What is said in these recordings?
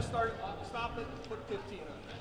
Stop it, put 15 on that.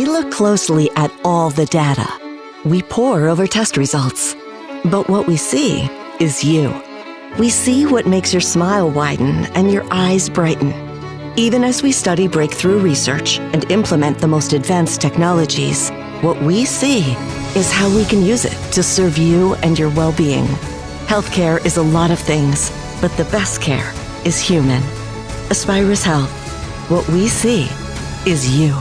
look closely at all the data. We pore over test results. But what we see is you. We see what makes your smile widen and your eyes brighten. Even as we study breakthrough research and implement the most advanced technologies, what we see is how we can use it to serve you and your well-being. Healthcare is a lot of things, but the best care is human. Aspirus Health. What we see is you.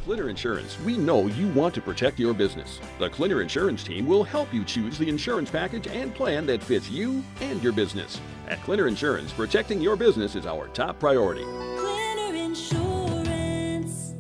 Clinner Insurance, we know you want to protect your business. The Clinner Insurance team will help you choose the insurance package and plan that fits you and your business. At Clinner Insurance, protecting your business is our top priority. Clinner Insurance.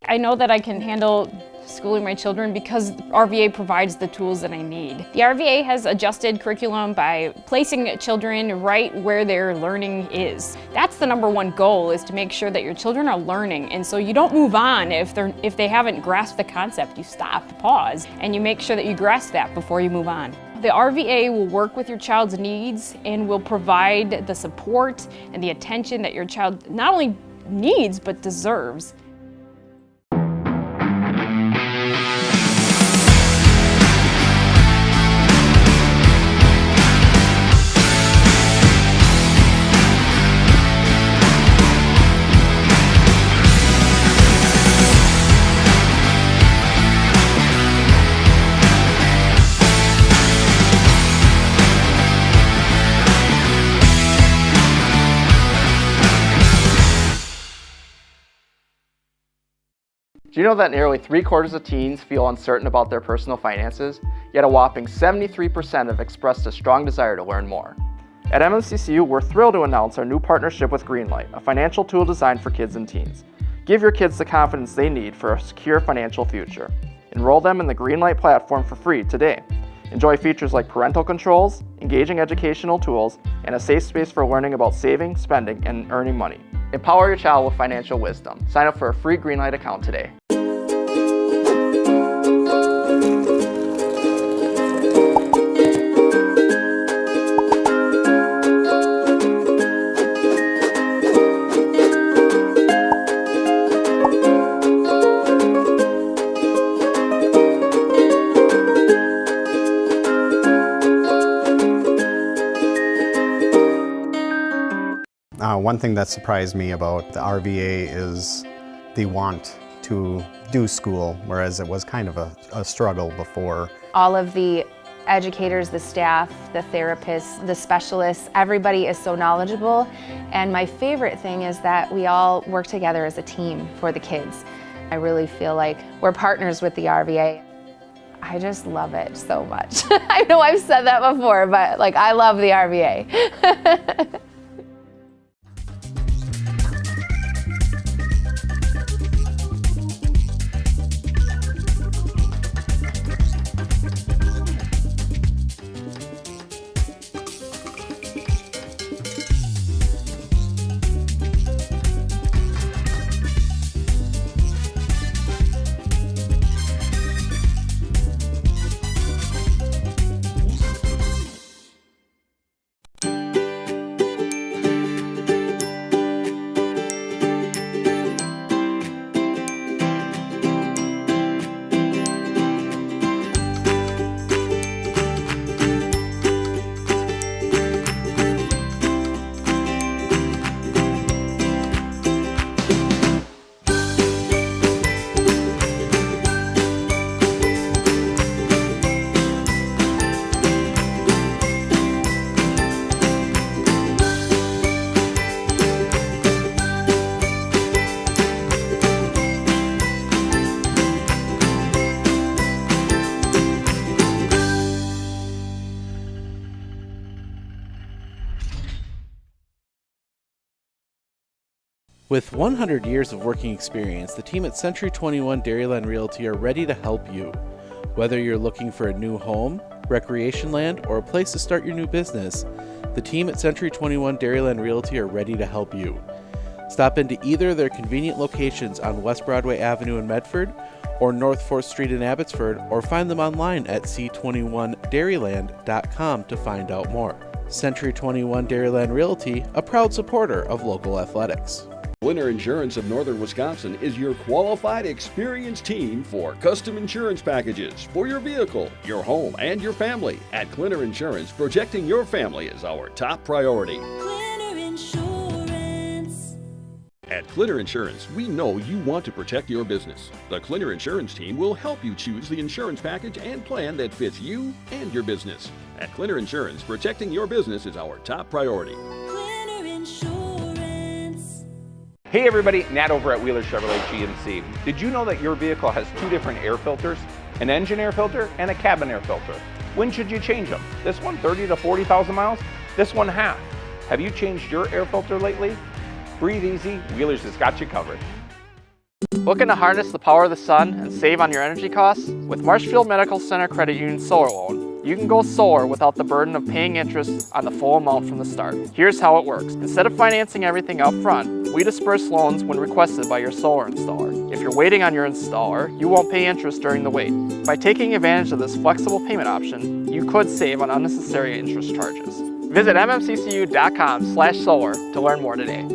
I know that I can handle schooling my children because RVA provides the tools that I need. The RVA has adjusted curriculum by placing children right where their learning is. That's the #1 goal, is to make sure that your children are learning, and so you don't move on if they haven't grasped the concept. You stop, pause, and you make sure that you grasp that before you move on. The RVA will work with your child's needs and will provide the support and the attention that your child not only needs but deserves. Do you know that nearly 3/4 of teens feel uncertain about their personal finances, yet a whopping 73% have expressed a strong desire to learn more? At MMCCU, we're thrilled to announce our new partnership with Greenlight, a financial tool designed for kids and teens. Give your kids the confidence they need for a secure financial future. Enroll them in the Greenlight platform for free today. Enjoy features like parental controls, engaging educational tools, and a safe space for learning about saving, spending, and earning money. Empower your child with financial wisdom. Sign up for a free Greenlight account today. One thing that surprised me about the RVA is the want to do school, whereas it was kind of a struggle before. All of the educators, the staff, the therapists, the specialists, everybody is so knowledgeable. And my favorite thing is that we all work together as a team for the kids. I really feel like we're partners with the RVA. I just love it so much. I know I've said that before, but like I love the RVA. With 100 years of working experience, the team at Century 21 Dairyland Realty are ready to help you. Whether you're looking for a new home, recreation land, or a place to start your new business, the team at Century 21 Dairyland Realty are ready to help you. Stop into either of their convenient locations on West Broadway Avenue in Medford or North 4th Street in Abbotsford, or find them online at c21dairyland.com to find out more. Century 21 Dairyland Realty, a proud supporter of local athletics. Clinner Insurance of Northern Wisconsin is your qualified, experienced team for custom insurance packages for your vehicle, your home, and your family. At Clinner Insurance, protecting your family is our top priority. Clinner Insurance. At Clinner Insurance, we know you want to protect your business. The Clinner Insurance team will help you choose the insurance package and plan that fits you and your business. At Clinner Insurance, protecting your business is our top priority. Clinner Insurance. Hey everybody, Nat over at Wheeler Chevrolet GMC. Did you know that your vehicle has two different air filters? An engine air filter and a cabin air filter. When should you change them? This one 30 to 40,000 miles? This one half. Have you changed your air filter lately? Breathe easy, Wheeler's has got you covered. Looking to harness the power of the sun and save on your energy costs? With Marshfield Medical Center Credit Union Solar Loan, you can go solar without the burden of paying interest on the full amount from the start. Here's how it works. Instead of financing everything up front, we disperse loans when requested by your solar installer. If you're waiting on your installer, you won't pay interest during the wait. By taking advantage of this flexible payment option, you could save on unnecessary interest charges. Visit mmccu.com/solar to learn more today.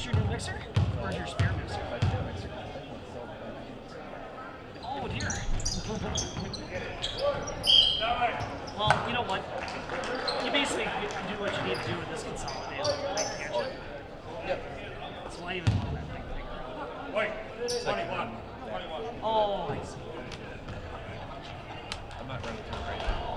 your new mixer? Where's your spare mixer? Oh dear. Well, you know what? You basically do what you need to do with this consolidated thing, can't you? Yep. So why even want that thing? Wait, 21. Oh, I see. I'm not running through right now.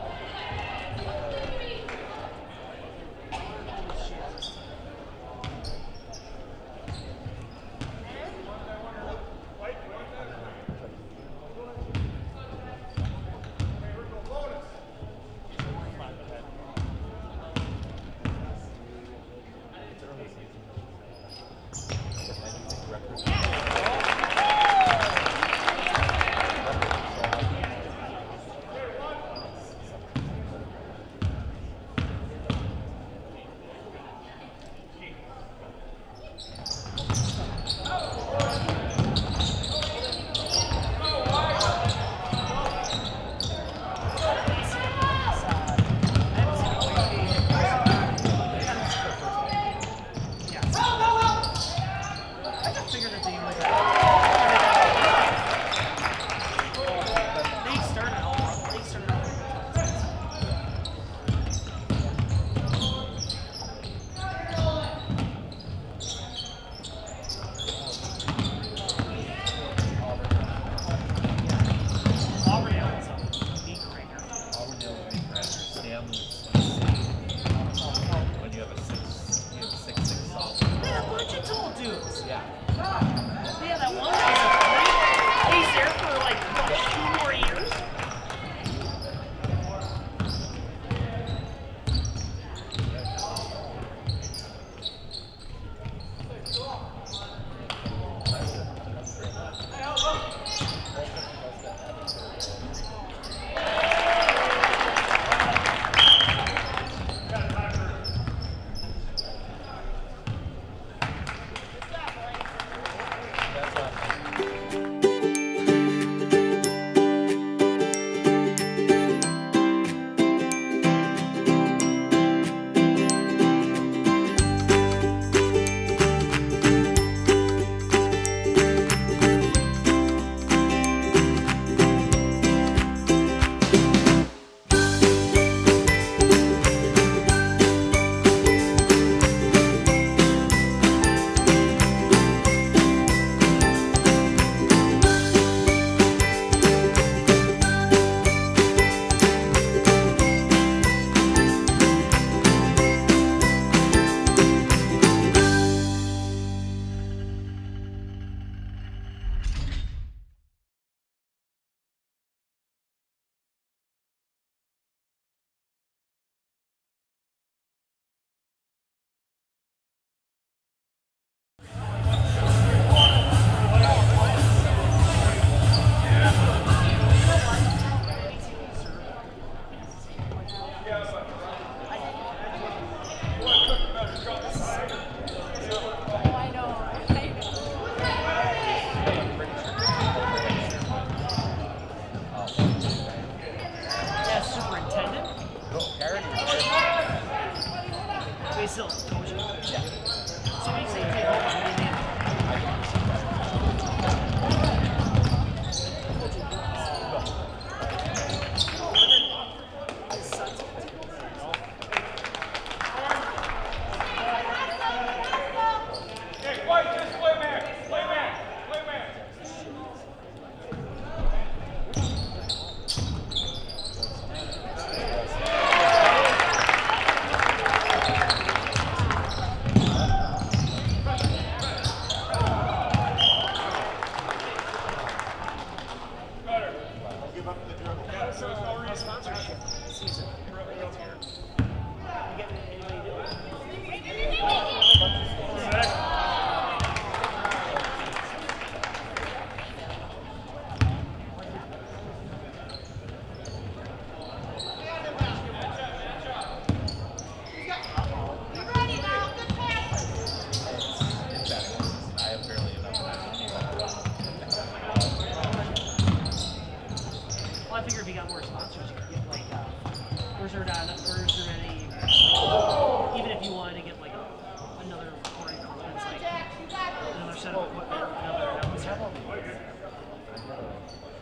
set of equipment, another episode.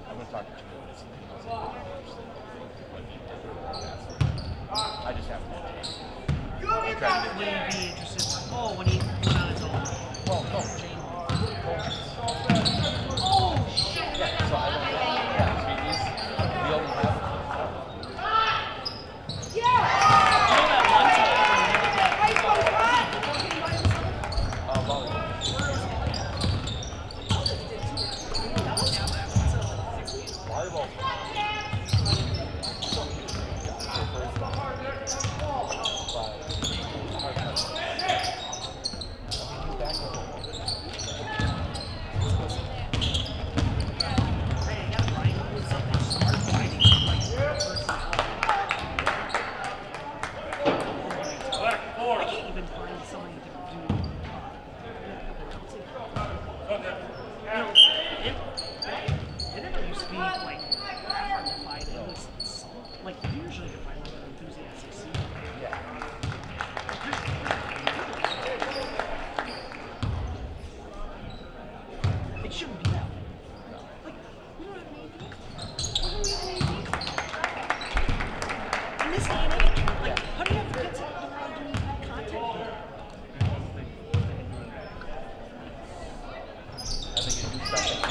I'm going to talk to you. I just have to. Would you be interested in, when he went on his own? Well, no. Oh, shit! Yeah, so I don't know. Yeah, so we only have. You know that one time when he did that? I can't even find somebody to do. It never used to be like that hard to find. It was like you usually could find like an enthusiastic scene. It shouldn't be that way. Like, we don't have an AV. We don't have an AV. In this day and age, like, how do you have kids that don't want to do content here? I think you do something.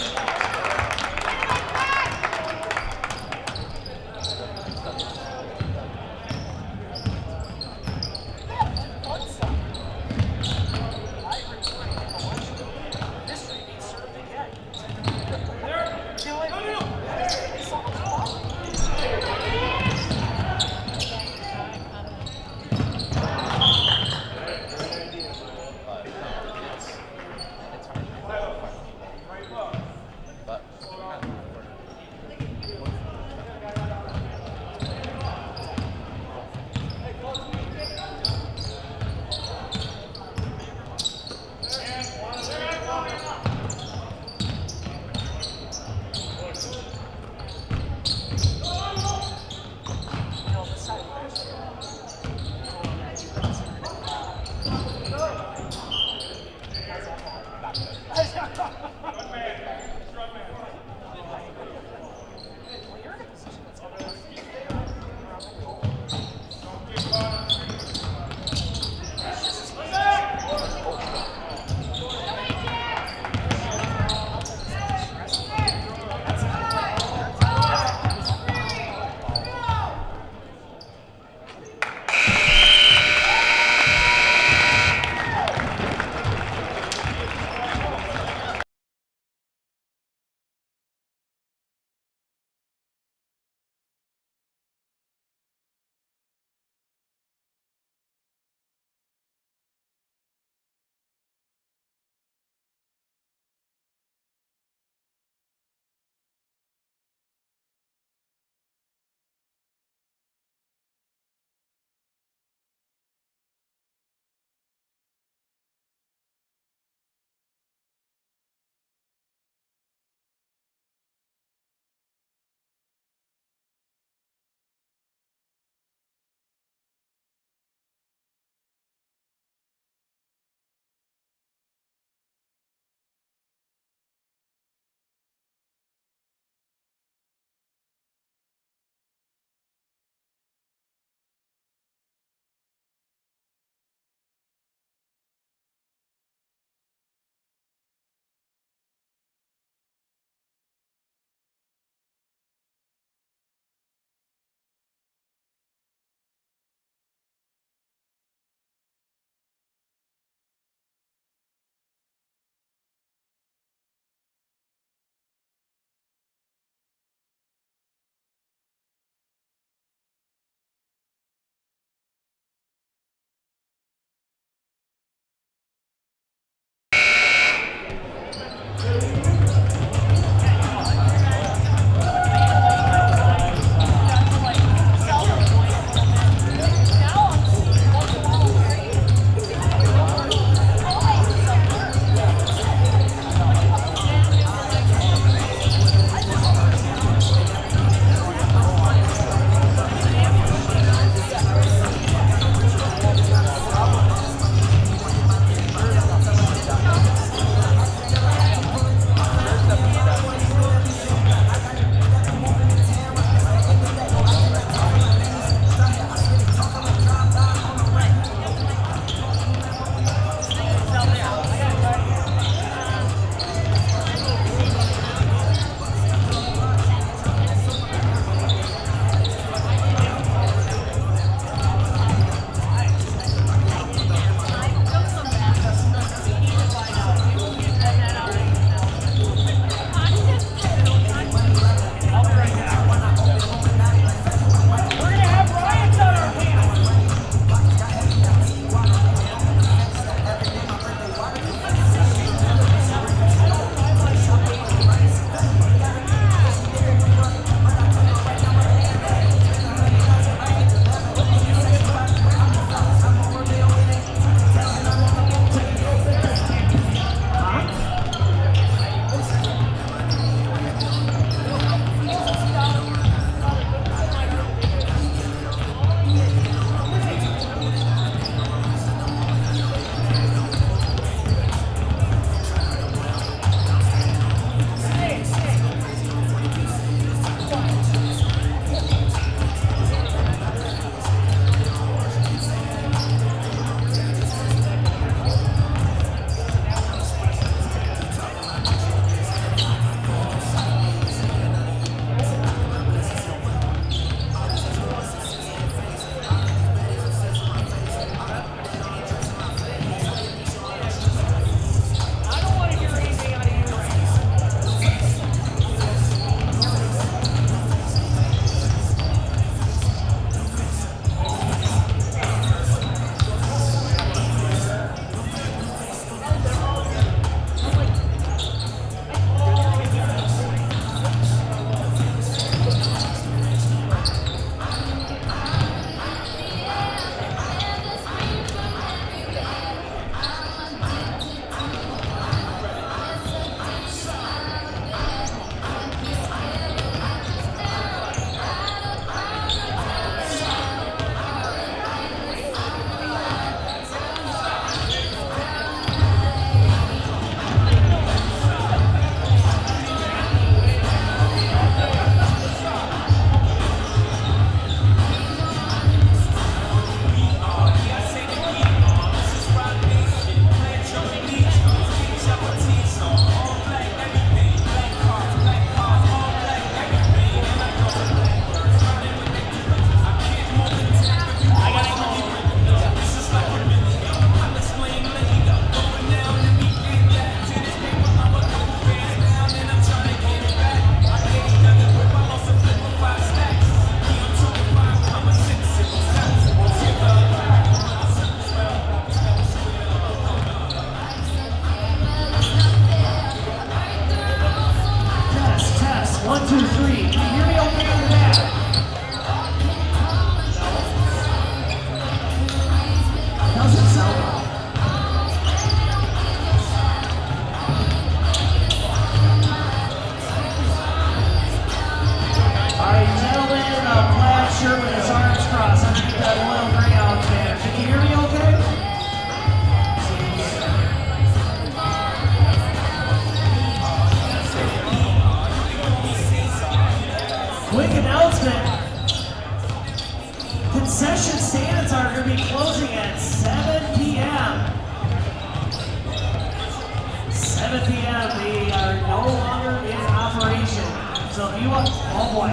7 p.m. We are no longer in operation. So if you want, oh boy,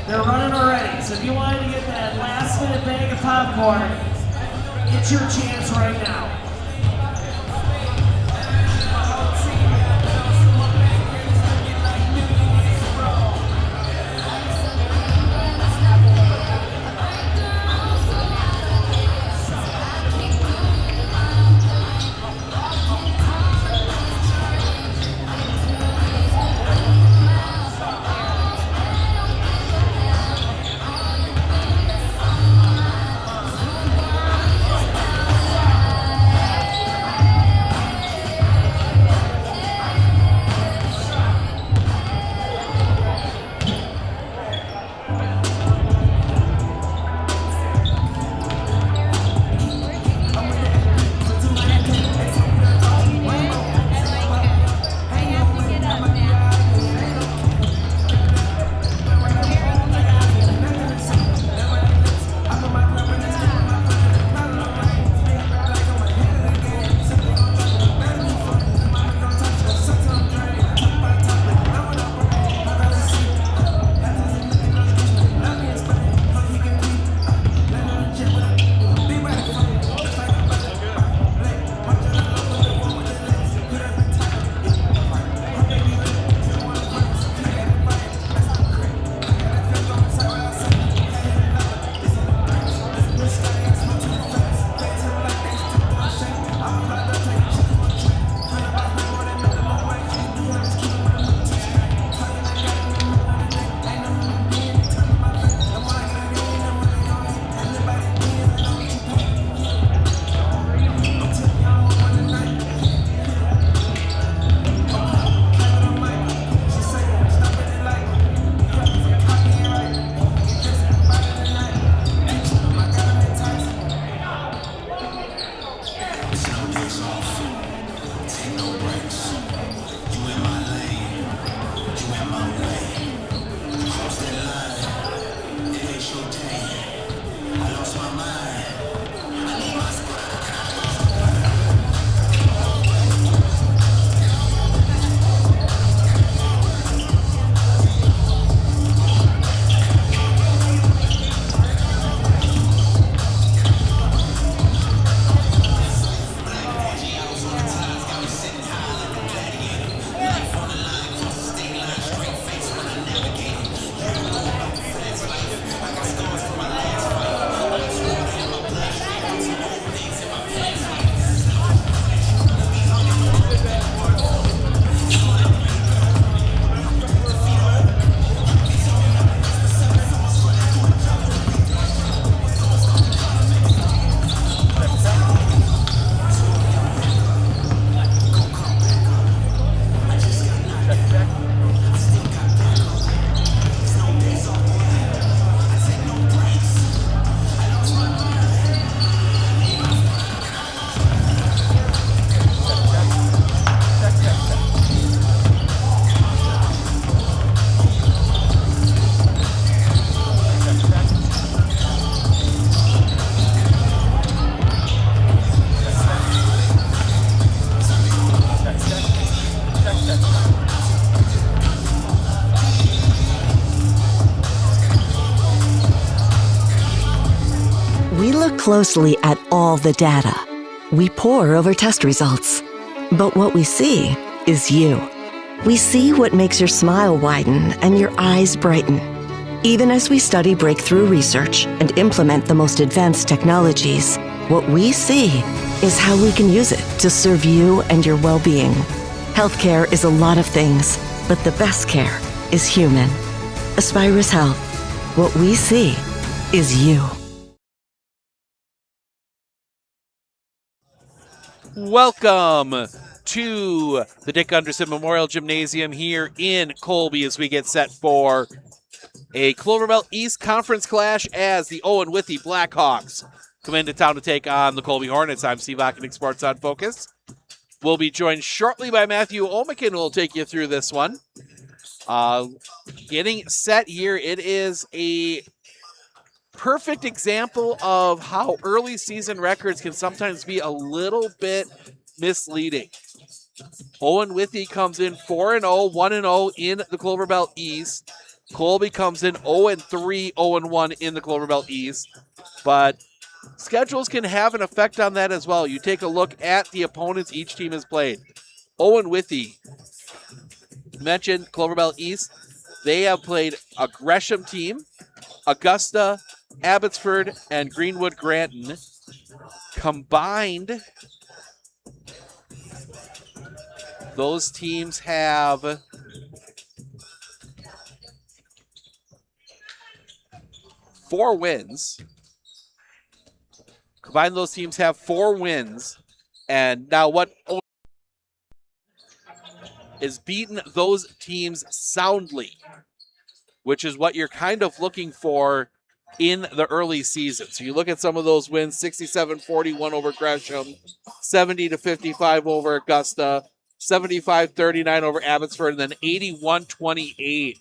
they're running already. So if you wanted to get that last minute bag of popcorn, it's your chance right now. We look closely at all the data. We pore over test results. But what we see is you. We see what makes your smile widen and your eyes brighten. Even as we study breakthrough research and implement the most advanced technologies, what we see is how we can use it to serve you and your well-being. Healthcare is a lot of things, but the best care is human. Aspirus Health. What we see is you. Welcome to the Dick Gunderson Memorial Gymnasium here in Colby as we get set for a Cloverbelt East Conference clash as the Owen-Withee Blackhawks come into town to take on the Colby Hornets. I'm Steve Ockendick, Sports on Focus. We'll be joined shortly by Matthew Omican, who will take you through this one. Getting set here, it is a perfect example of how early season records can sometimes be a little bit misleading. Owen-Withee comes in 4-0, 1-0 in the Cloverbelt East. Colby comes in 0-3, 0-1 in the Cloverbelt East. But schedules can have an effect on that as well. You take a look at the opponents each team has played. Owen-Withee, mentioned Cloverbelt East. They have played a Gresham team, Augusta, Abbotsford, and Greenwood Granton. Combined, those teams have 4 wins. Combined, those teams have 4 wins. And now what is beaten those teams soundly, which is what you're kind of looking for in the early season. So you look at some of those wins, 67-41 over Gresham, 70-55 over Augusta, 75-39 over Abbotsford, and then 81-28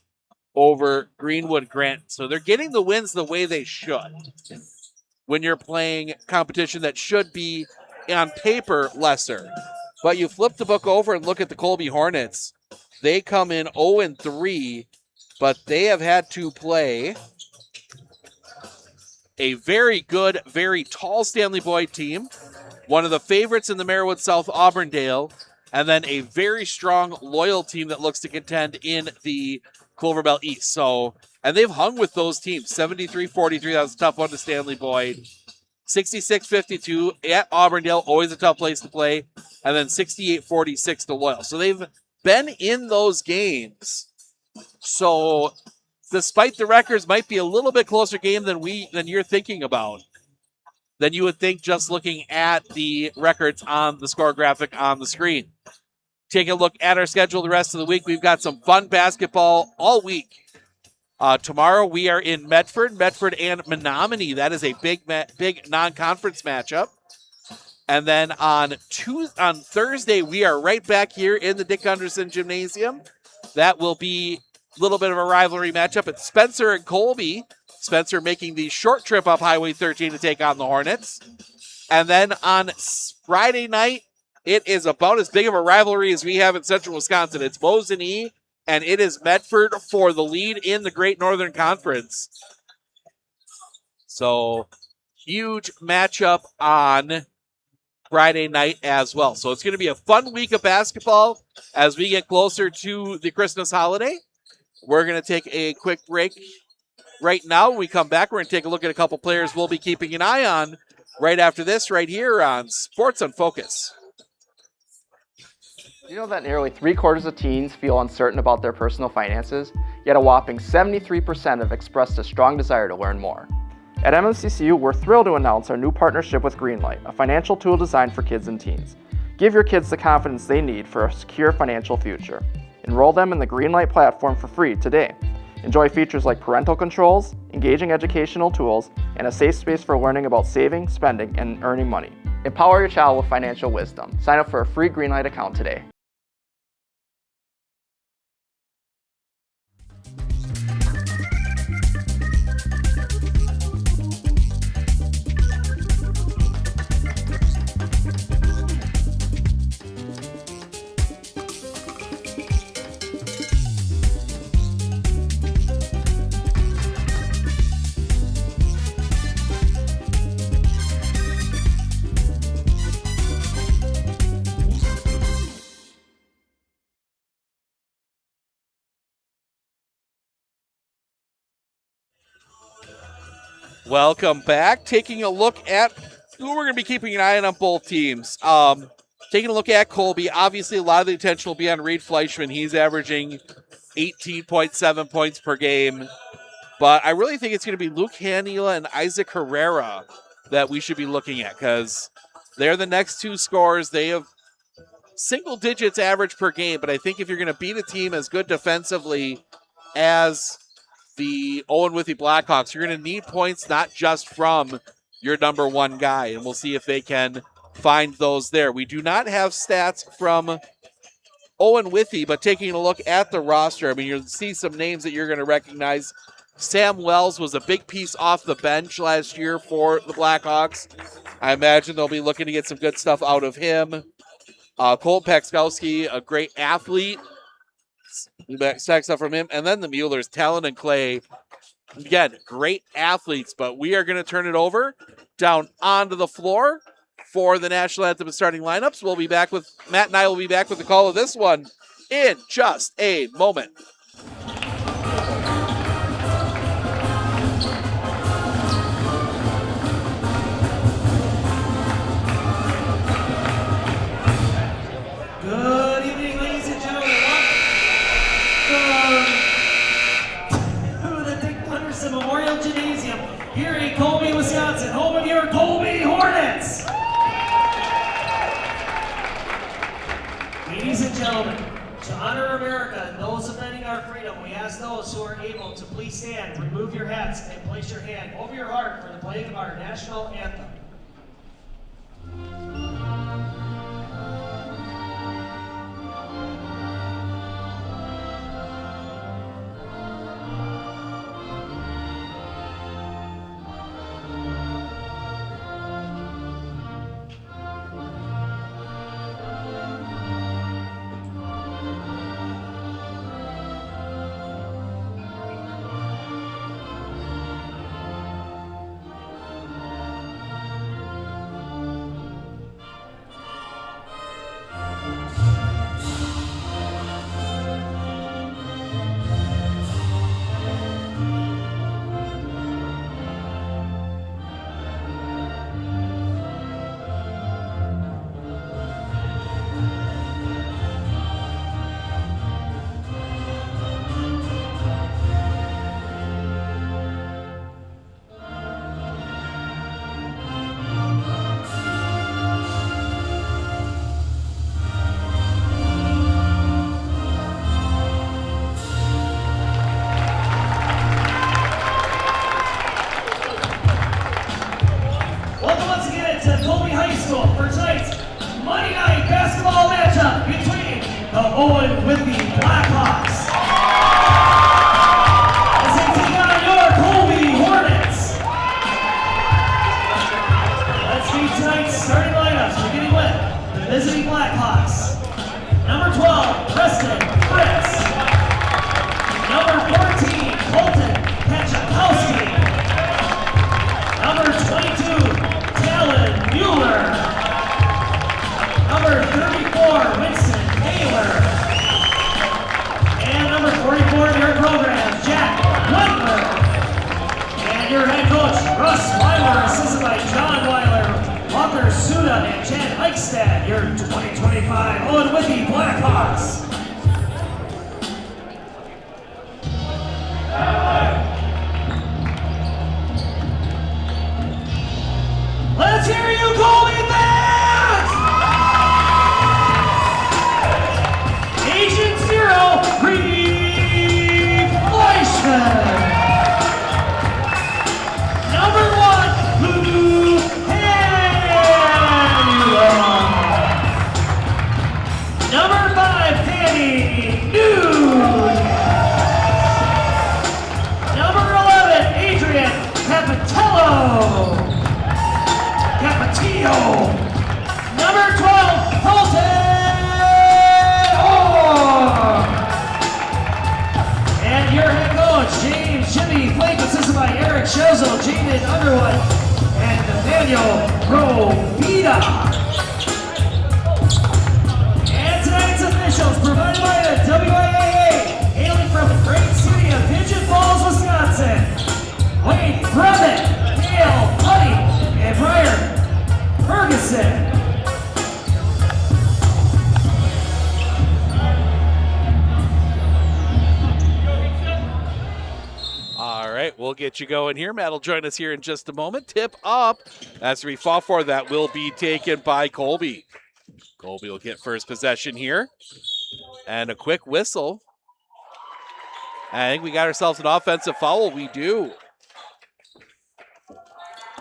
over Greenwood Grant. So they're getting the wins the way they should when you're playing competition that should be on paper lesser. But you flip the book over and look at the Colby Hornets. They come in 0-3, but they have had to play a very good, very tall Stanley Boyd team, one of the favorites in the Merriwood South Auburndale, and then a very strong, loyal team that looks to contend in the Cloverbelt East. So, and they've hung with those teams. 73-43, that was a tough one to Stanley Boyd. 66-52 at Auburndale, always a tough place to play. And then 68-46 to Loyal. So they've been in those games. So despite the records might be a little bit closer game than you're thinking about, than you would think just looking at the records on the score graphic on the screen. Take a look at our schedule the rest of the week. We've got some fun basketball all week. Tomorrow we are in Medford and Menominee. That is a big non-conference matchup. And then on Thursday, we are right back here in the Dick Gunderson Gymnasium. That will be a little bit of a rivalry matchup. It's Spencer and Colby. Spencer making the short trip up Highway 13 to take on the Hornets. And then on Friday night, it is about as big of a rivalry as we have in Central Wisconsin. It's Mosinee, and it is Medford for the lead in the Great Northern Conference. So, huge matchup on Friday night as well. So it's going to be a fun week of basketball as we get closer to the Christmas holiday. We're going to take a quick break right now. When we come back, we're going to take a look at a couple players we'll be keeping an eye on right after this, right here on Sports on Focus. You know that nearly 3/4 of teens feel uncertain about their personal finances, yet a whopping 73% have expressed a strong desire to learn more. At MMCCU, we're thrilled to announce our new partnership with Greenlight, a financial tool designed for kids and teens. Give your kids the confidence they need for a secure financial future. Enroll them in the Greenlight platform for free today. Enjoy features like parental controls, engaging educational tools, and a safe space for learning about saving, spending, and earning money. Empower your child with financial wisdom. Sign up for a free Greenlight account today. Welcome back. Taking a look at who we're going to be keeping an eye on both teams. Taking a look at Colby, obviously a lot of the attention will be on Reed Fleischman. He's averaging 18.7 points per game. But I really think it's going to be Luke Hanila and Isaac Herrera that we should be looking at because they're the next two scorers. They have single digits average per game, but I think if you're going to beat a team as good defensively as the Owen-Withee Blackhawks, you're going to need points not just from your number one guy, and we'll see if they can find those there. We do not have stats from Owen-Withee, but taking a look at the roster, I mean, you'll see some names that you're going to recognize. Sam Wells was a big piece off the bench last year for the Blackhawks. I imagine they'll be looking to get some good stuff out of him. Colt Pakskowski, a great athlete. Stacks up from him. And then the Muellers, Talon and Clay. Again, great athletes, but we are going to turn it over down onto the floor for the national anthem and starting lineups. We'll be back with, Matt and I will be back with the call of this one in just a moment. Good evening, ladies and gentlemen. Welcome to the Dick Punderson Memorial Gymnasium here in Colby, Wisconsin, home of your Colby Hornets. Ladies and gentlemen, to honor America and those defending our freedom, we ask those who are able to please stand, remove your hats, and place your hand over your heart for the playing of our national anthem. Welcome once again to Colby High School for tonight's Monday night basketball matchup between the Owen-Withee Blackhawks as they take on your Colby Hornets. Let's meet tonight's starting lineups, beginning with the visiting Blackhawks. Number 12, Preston Fritz. Number 14, Colton Pachakowski. Number 22, Talon Mueller. Number 34, Winston Taylor. And number 44 in your program, Jack Wendler. And your head coach, Russ Weiler, assisted by John Weiler, Walker Suda, and Chad Eichstad, your 2025 Owen-Withee Blackhawks. Let's hear you, Colby fans! Agent Zero, Reeve Fleischman. Number 1, Lou Hanlon. Number 5, Danny Noon. Number 11, Adrian Capitello. Capatillo. Number 12, Colton Orr. And your head coach, James Jimmy Flake, assisted by Eric Shozo, Jamin Underwood, and Nathaniel Robita. And tonight's officials provided by the WIAA, hailing from the great city of Pigeon Falls, Wisconsin. Wade Brevin, Dale Huddy, and Brian Ferguson. All right, we'll get you going here. Matt will join us here in just a moment. Tip up as we fought for that will be taken by Colby. Colby will get first possession here. And a quick whistle. I think we got ourselves an offensive foul. We do.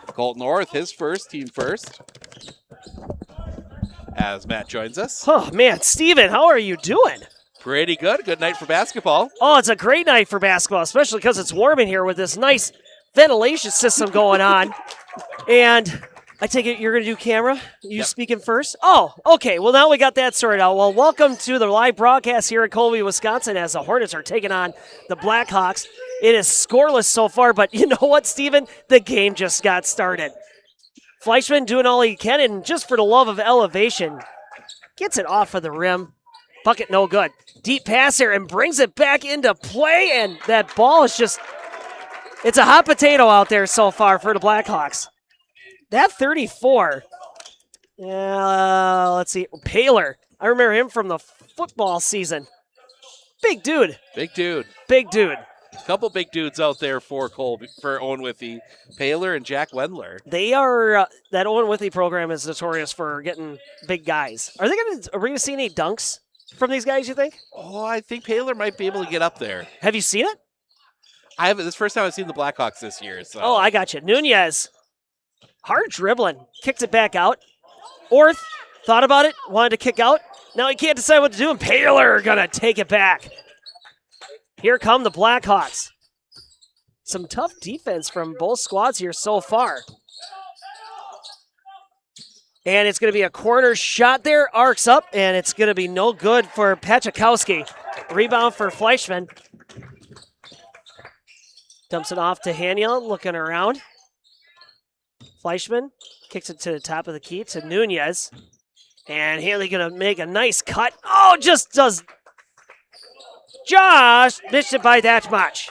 Colton North, his first, team first. As Matt joins us. Oh, man, Steven, how are you doing? Pretty good. Good night for basketball. Oh, it's a great night for basketball, especially because it's warm in here with this nice ventilation system going on. And I take it you're going to do camera? You speaking first? Oh, okay. Well, now we got that sorted out. Well, welcome to the live broadcast here in Colby, Wisconsin as the Hornets are taking on the Blackhawks. It is scoreless so far, but you know what, Steven? The game just got started. Fleischman doing all he can, and just for the love of elevation, gets it off of the rim. Bucket no good. Deep pass here and brings it back into play, and that ball is just, it's a hot potato out there so far for the Blackhawks. That 34, let's see, Paler. I remember him from the football season. Big dude. Big dude. Big dude. A couple big dudes out there for Colby, for Owen-Withee. Paler and Jack Wendler. They are, that Owen-Withee program is notorious for getting big guys. Are we going to see any dunks from these guys, you think? Oh, I think Paler might be able to get up there. Have you seen it? I haven't. This is the first time I've seen the Blackhawks this year. So. Oh, I got you. Nunez. Hard dribbling. Kicks it back out. Orth thought about it, wanted to kick out. Now he can't decide what to do, and Paler going to take it back. Here come the Blackhawks. Some tough defense from both squads here so far. And it's going to be a corner shot there. Arcs up, and it's going to be no good for Pachakowski. Rebound for Fleischman. Dumps it off to Haniel, looking around. Fleischman kicks it to the top of the key to Nunez. And Haley going to make a nice cut. Oh, just missed it by that much.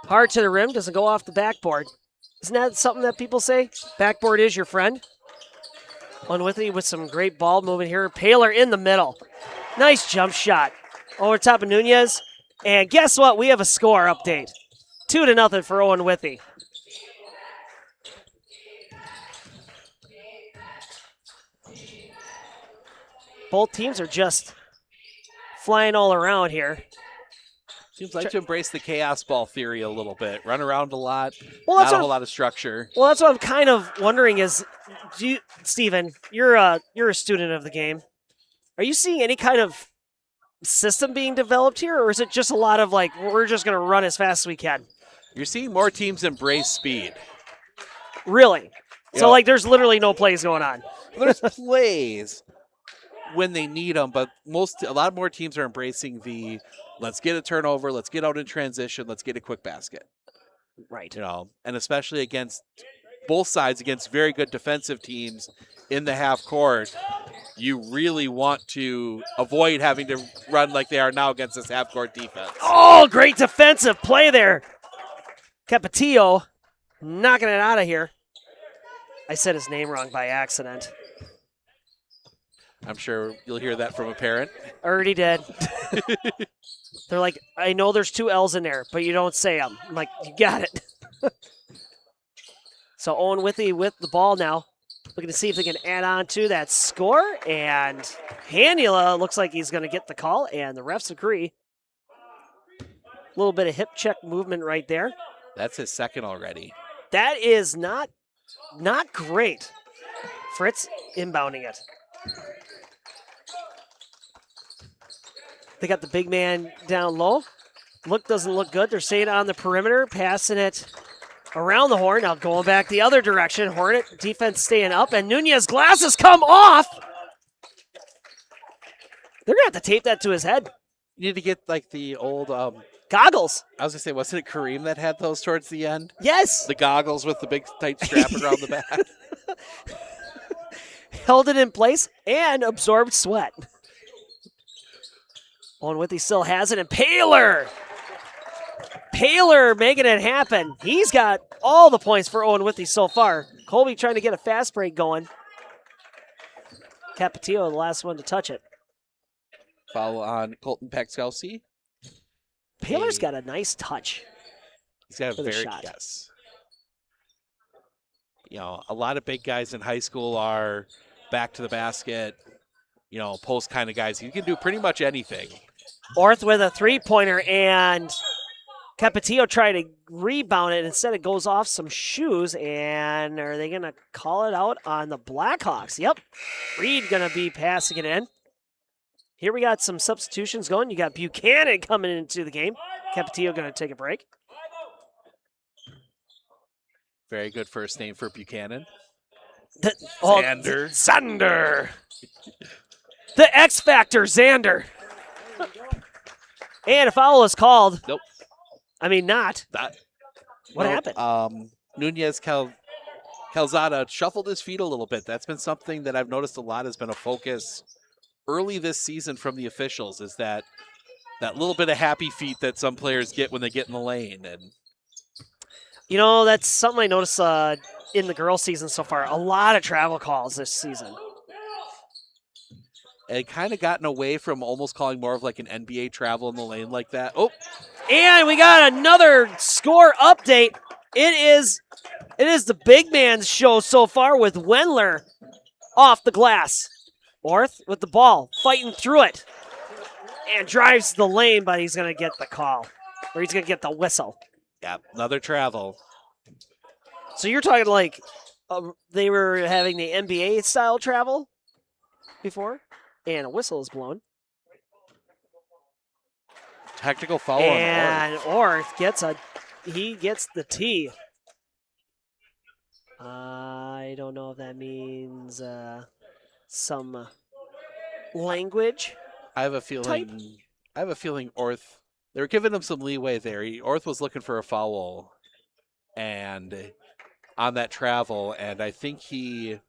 Hard to the rim, doesn't go off the backboard. Isn't that something that people say? Backboard is your friend. Owen-Withee with some great ball movement here. Paler in the middle. Nice jump shot. Over top of Nunez. And guess what? We have a score update. 2-0 for Owen-Withee. Both teams are just flying all around here. Seems like to embrace the chaos ball theory a little bit. Run around a lot, well, not a whole lot of structure. Well, that's what I'm kind of wondering is, Steven, you're a student of the game. Are you seeing any kind of system being developed here, or is it just a lot of like, we're just going to run as fast as we can? You're seeing more teams embrace speed. Really? So, like, there's literally no plays going on. There's plays when they need them, but a lot more teams are embracing the let's get a turnover, let's get out in transition, let's get a quick basket. Right. You know, and especially against both sides, against very good defensive teams in the half court, you really want to avoid having to run like they are now against this half court defense. Oh, great defensive play there. Capetillo knocking it out of here. I said his name wrong by accident. I'm sure you'll hear that from a parent. Already did. They're like, I know there's 2 L's in there, but you don't say them. I'm like, you got it. So Owen-Withee with the ball now. Looking to see if they can add on to that score. And Hanula looks like he's going to get the call, and the refs agree. A little bit of hip check movement right there. That's his second already. That is not great. Fritz inbounding it. They got the big man down low. Doesn't look good. They're staying on the perimeter, passing it around the horn. Now going back the other direction. Hornet defense staying up, and Nunez glasses come off. They're going to have to tape that to his head. You need to get like the old goggles. I was going to say, wasn't it Kareem that had those towards the end? Yes. The goggles with the big tight strap around the back. Held it in place and absorbed sweat. Owen-Withee still has it, and Paler making it happen. He's got all the points for Owen-Withee so far. Colby trying to get a fast break going. Capetillo, the last one to touch it. Foul on Colton Pachkowski. Paler's got a nice touch. He's got a very shot. Yes. You know, a lot of big guys in high school are back to the basket, you know, post kind of guys. You can do pretty much anything. Orth with a three-pointer, and Capetillo tried to rebound it. Instead, it goes off some shoes, and are they going to call it out on the Blackhawks? Yep. Reed going to be passing it in. Here we got some substitutions going. You got Buchanan coming into the game. Capetillo going to take a break. Very good first name for Buchanan. Xander. Xander. The X Factor, Xander. And a foul is called. Nope. I mean, not. What happened? Nunez Calzada shuffled his feet a little bit. That's been something that I've noticed a lot has been a focus early this season from the officials, is that little bit of happy feet that some players get when they get in the lane. And That's something I noticed in the girls' season so far. A lot of travel calls this season. it kind of gotten away from almost calling more of like an NBA travel in the lane like that. Oh, and we got another score update. It is the big man's show so far with Wendler off the glass. Orth with the ball, fighting through it. And drives the lane, but he's going to get the call. Or he's going to get the whistle. yeah, another travel. So you're talking like they were having the NBA style travel before, and a whistle is blown. Technical foul and on Orth. Orth gets the tee. I don't know if that means some language. I have a feeling Orth, they were giving him some leeway there. Orth was looking for a foul and on that travel, and I think he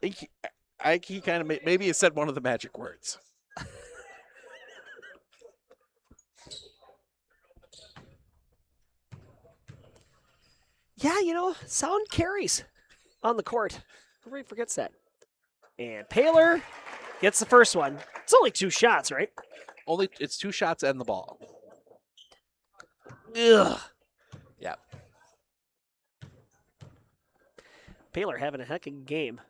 kind of maybe he said one of the magic words. Yeah, sound carries on the court. Everybody forgets that. And Paler gets the first one. It's only 2 shots, right? It's 2 shots and the ball. Ugh. Yeah. Paler having a heck of a game.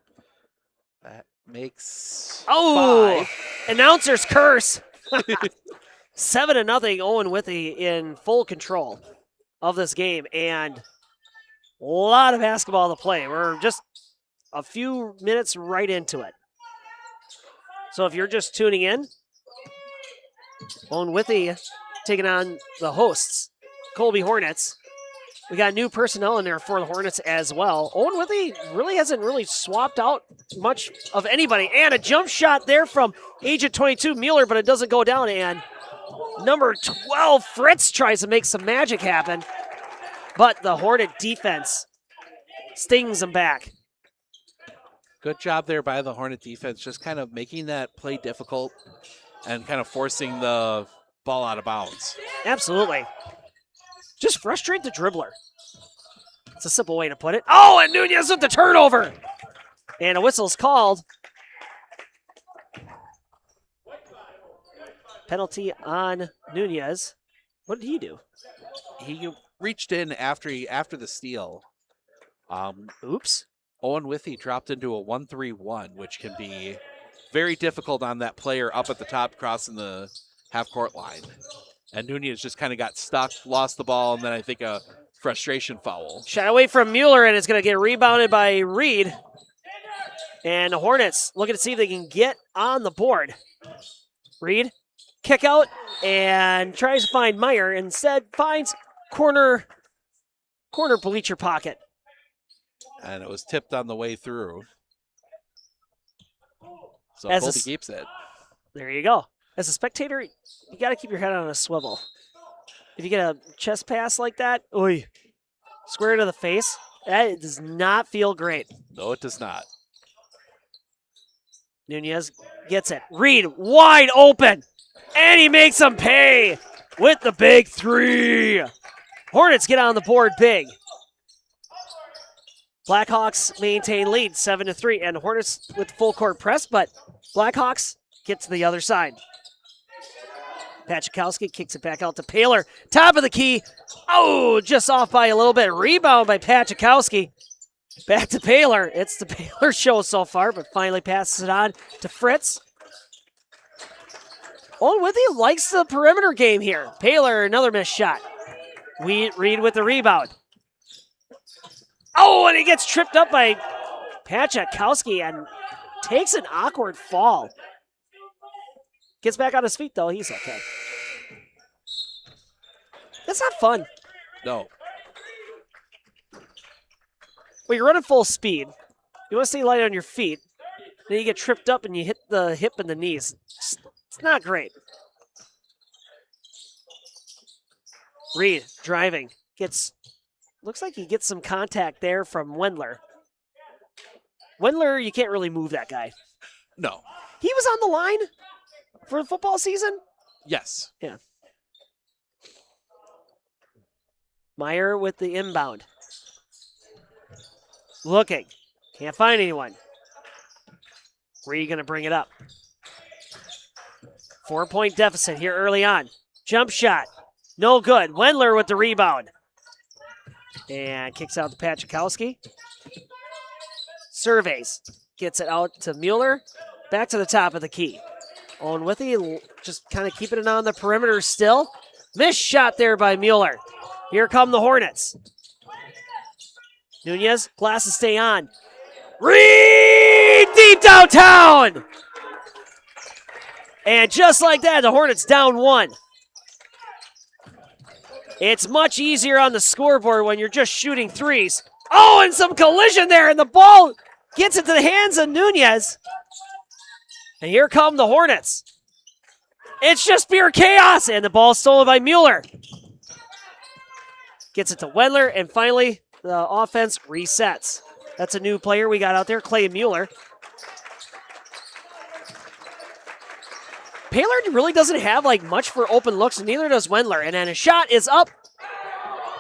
That makes 5. Oh! Announcer's curse. 7-0. Owen-Withee in full control of this game. And a lot of basketball to play. We're just a few minutes right into it. So if you're just tuning in, Owen-Withee taking on the hosts, Colby Hornets. We got new personnel in there for the Hornets as well. Owen-Withee really hasn't swapped out much of anybody. And a jump shot there from Agent 22, Mueller, but it doesn't go down. And number 12, Fritz, tries to make some magic happen. But the Hornet defense stings them back. Good job there by the Hornet defense, just kind of making that play difficult and kind of forcing the ball out of bounds. Absolutely. Just frustrate the dribbler. It's a simple way to put it. Oh, and Nunez with the turnover. And a whistle's called. Penalty on Nunez. What did he do? He reached in after the steal. Oops. Owen-Withee dropped into a 1-3-1, which can be very difficult on that player up at the top crossing the half-court line. And Nunez just kind of got stuck, lost the ball, and then I think a frustration foul. Shot away from Mueller, and it's going to get rebounded by Reed. And the Hornets looking to see if they can get on the board. Reed, kick out, and tries to find Meyer. Instead, finds corner bleacher pocket. And it was tipped on the way through. So As Colby keeps it. There you go. As a spectator, you got to keep your head on a swivel. If you get a chest pass like that, oy, square to the face, that does not feel great. No, it does not. Nunez gets it. Reed wide open, and he makes them pay with the big 3. Hornets get on the board big. Blackhawks maintain lead 7-3, and Hornets with full court press, but Blackhawks get to the other side. Pachikowski kicks it back out to Paler. Top of the key. Oh, just off by a little bit. Rebound by Pachikowski. Back to Paler. It's the Paler show so far, but finally passes it on to Fritz. Owen-Withee likes the perimeter game here. Paler, another missed shot. Reed with the rebound. Oh, and he gets tripped up by Pachikowski and takes an awkward fall. Gets back on his feet, though. He's okay. That's not fun. No. Well, you're running full speed. You want to stay light on your feet. Then you get tripped up and you hit the hip and the knees. It's not great. Reed driving. Looks like he gets some contact there from Wendler. Wendler, you can't really move that guy. No. He was on the line for the football season? Yes. Yeah. Meyer with the inbound. Looking. Can't find anyone. Where are you going to bring it up? 4-point deficit here early on. Jump shot. No good. Wendler with the rebound. And kicks out to Pachikowski. Surveys. Gets it out to Mueller. Back to the top of the key. Owen-Withee just kind of keeping it on the perimeter still. Missed shot there by Mueller. Here come the Hornets. Nunez, glasses stay on. Reed deep downtown! And just like that, the Hornets down 1. It's much easier on the scoreboard when you're just shooting threes. Oh, and some collision there, and the ball gets into the hands of Nunez. And here come the Hornets. It's just pure chaos, and the ball stolen by Mueller. Gets it to Wendler, and finally, the offense resets. That's a new player we got out there, Clay Mueller. Paylor really doesn't have like much for open looks, and neither does Wendler. And then a shot is up,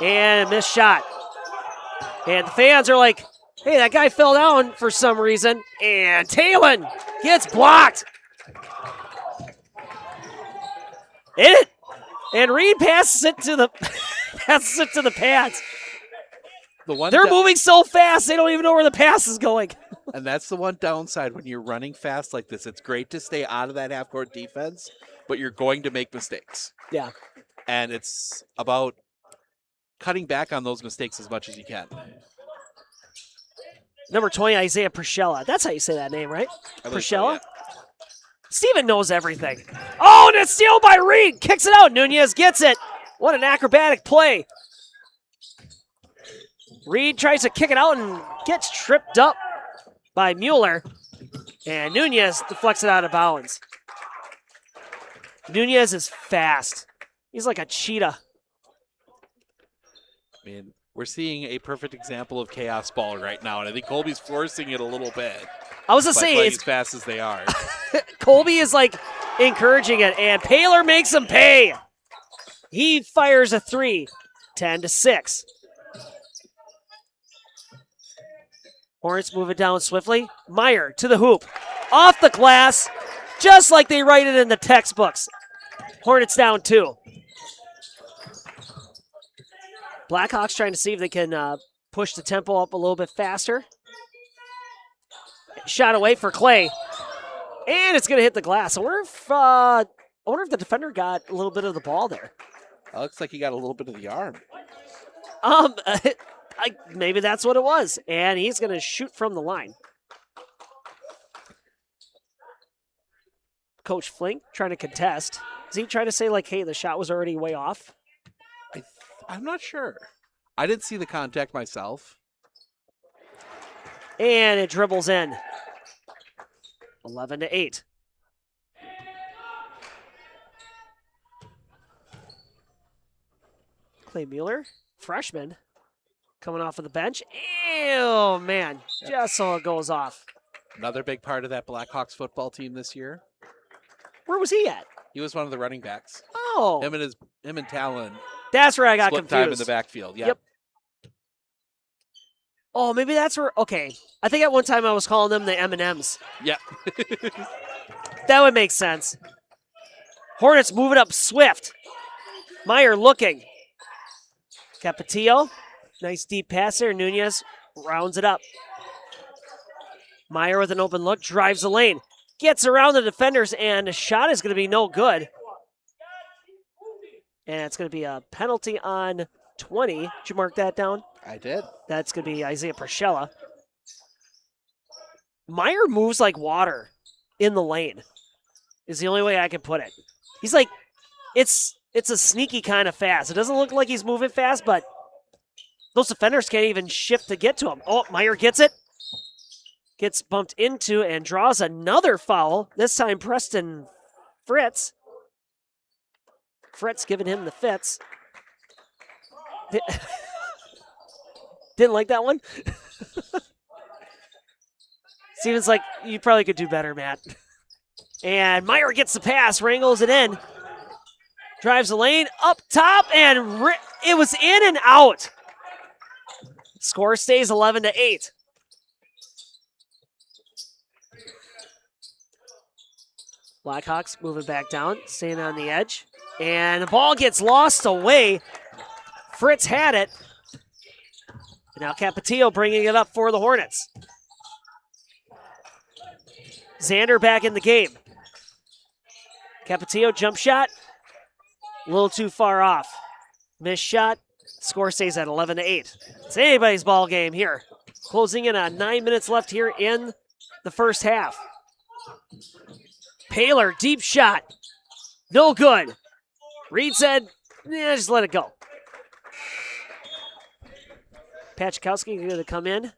and a missed shot. And the fans are like, hey, that guy fell down for some reason. And Talon gets blocked. And Reed passes it to the pads. They're moving so fast, they don't even know where the pass is going. And that's the one downside when you're running fast like this. It's great to stay out of that half-court defense, but you're going to make mistakes. Yeah. And it's about cutting back on those mistakes as much as you can. Number 20, Isaiah Priscilla. That's how you say that name, right? Priscilla? So, yeah. Steven knows everything. Oh, and a steal by Reed. Kicks it out. Nunez gets it. What an acrobatic play. Reed tries to kick it out and gets tripped up by Mueller. And Nunez deflects it out of bounds. Nunez is fast. He's like a cheetah. I mean, we're seeing a perfect example of chaos ball right now, and I think Colby's forcing it a little bit. I was going to say, it's as fast as they are. Colby is like encouraging it, and Paylor makes him pay. He fires a 3, 10-6. Hornets move it down swiftly. Meyer to the hoop. Off the glass, just like they write it in the textbooks. Hornets down 2. Blackhawks trying to see if they can push the tempo up a little bit faster. Shot away for Clay. And it's going to hit the glass. I wonder if the defender got a little bit of the ball there. Looks like he got a little bit of the arm. Maybe that's what it was. And he's going to shoot from the line. Coach Flink trying to contest. Is he trying to say, like, hey, the shot was already way off? I'm not sure. I didn't see the contact myself. And it dribbles in. 11-8. Clay Mueller, freshman, coming off of the bench. Ew, man, just so it goes off. Another big part of that Blackhawks football team this year. Where was he at? He was one of the running backs. Oh. Him and Talon. That's where I got split confused. Time in the backfield, Yep. Oh, maybe that's where, okay. I think at one time I was calling them the M&Ms. Yep. That would make sense. Hornets moving up swift. Meyer looking. Capetillo, nice deep pass there. Nunez rounds it up. Meyer with an open look, drives the lane. Gets around the defenders, and a shot is going to be no good. And it's going to be a penalty on 20. Did you mark that down? I did. That's going to be Isaiah Priscilla. Meyer moves like water in the lane, is the only way I can put it. He's like, it's a sneaky kind of fast. It doesn't look like he's moving fast, but Those defenders can't even shift to get to him. Oh, Meyer gets it. Gets bumped into and draws another foul. This time Preston Fritz. Fritz giving him the fits. Didn't like that one? Steven's like, you probably could do better, Matt. And Meyer gets the pass, wrangles it in. Drives the lane, up top, and it was in and out. Score stays 11-8. Blackhawks moving back down, staying on the edge. And the ball gets lost away. Fritz had it. Now Capetillo bringing it up for the Hornets. Xander back in the game. Capetillo jump shot. A little too far off. Missed shot. Score stays at 11-8. It's anybody's ball game here. Closing in on 9 minutes left here in the first half. Paler, deep shot. No good. Reed said, yeah, just let it go. Pachkowski going to come in.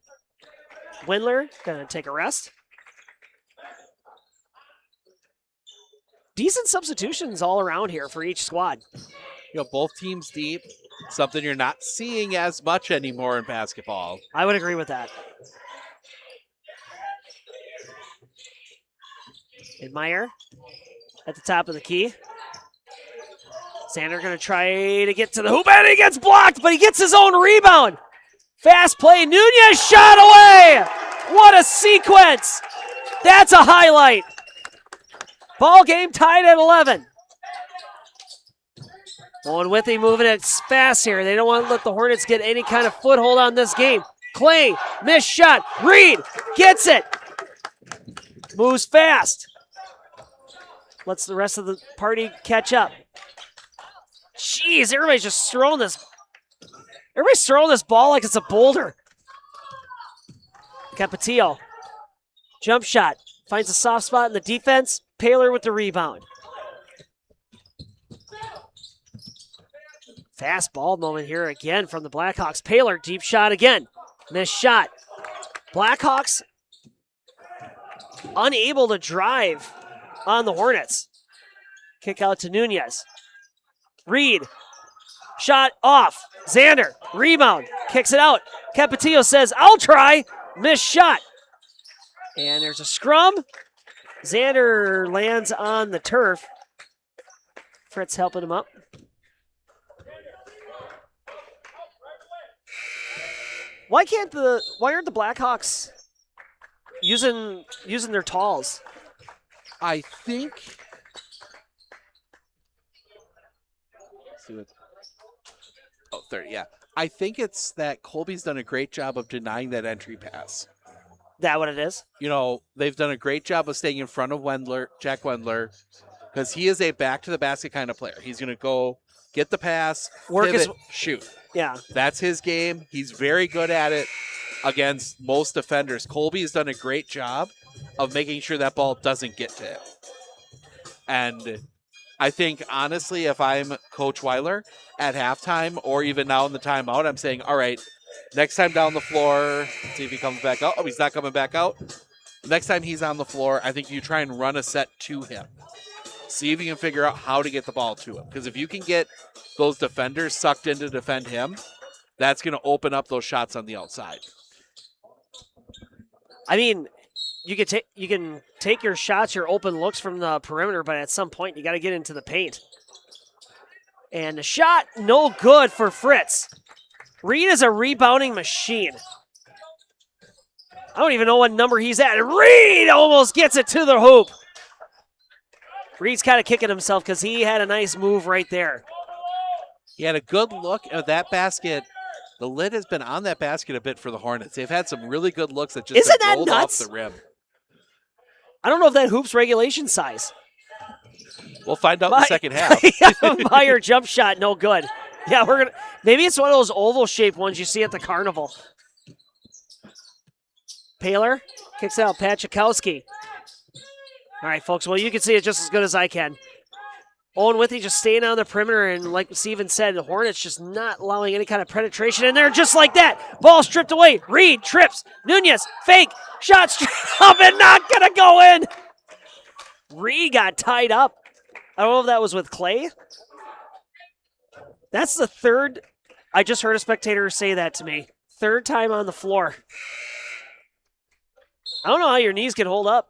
Windler going to take a rest. Decent substitutions all around here for each squad. You know, both teams deep. Something you're not seeing as much anymore in basketball. I would agree with that. And Meyer at the top of the key. Xander going to try to get to the hoop, and he gets blocked, but he gets his own rebound. Fast play, Nunez shot away. What a sequence. That's a highlight. Ball game tied at 11. Owen-Withee moving it fast here. They don't want to let the Hornets get any kind of foothold on this game. Clay, missed shot. Reed gets it. Moves fast. Lets the rest of the party catch up. Jeez, everybody's just throwing this. Everybody's throwing this ball like it's a boulder. Capetillo. Jump shot. Finds a soft spot in the defense. Paler with the rebound. Fast ball moment here again from the Blackhawks. Paler, deep shot again. Missed shot. Blackhawks unable to drive on the Hornets. Kick out to Nunez. Reed. Shot off. Xander. Rebound. Kicks it out. Capetillo says, I'll try. Missed shot. And there's a scrum. Xander lands on the turf. Fritz helping him up. Why aren't the Blackhawks using their talls? I think. Oh, 30, yeah. I think it's that Colby's done a great job of denying that entry pass. That what it is? You know, they've done a great job of staying in front of Jack Wendler, because he is a back-to-the-basket kind of player. He's going to go get the pass, pivot, shoot. Yeah. That's his game. He's very good at it against most defenders. Colby's done a great job of making sure that ball doesn't get to him. And I think, honestly, if I'm Coach Weiler at halftime or even now in the timeout, I'm saying, all right, next time down the floor, see if he comes back out. Oh, he's not coming back out. Next time he's on the floor, I think you try and run a set to him. See if you can figure out how to get the ball to him. Because if you can get those defenders sucked in to defend him, that's going to open up those shots on the outside. I mean, you can take your shots, your open looks from the perimeter, but at some point you got to get into the paint. And the shot, no good for Fritz. Reed is a rebounding machine. I don't even know what number he's at. Reed almost gets it to the hoop. Reed's kind of kicking himself because he had a nice move right there. He had a good look at that basket. The lid has been on that basket a bit for the Hornets. They've had some really good looks that just rolled off the rim. I don't know if that hoop's regulation size. We'll find out in the second half. Meyer jump shot, no good. Yeah, maybe it's one of those oval-shaped ones you see at the carnival. Paler kicks out Pachkowski. All right, folks, well, you can see it just as good as I can. Owen-Withee just staying on the perimeter, and like Steven said, the Hornets just not allowing any kind of penetration in there, just like that. Ball stripped away. Reed trips. Nunez, fake. Shot straight up and not going to go in. Reed got tied up. I don't know if that was with Clay. That's the third. I just heard a spectator say that to me. Third time on the floor. I don't know how your knees can hold up.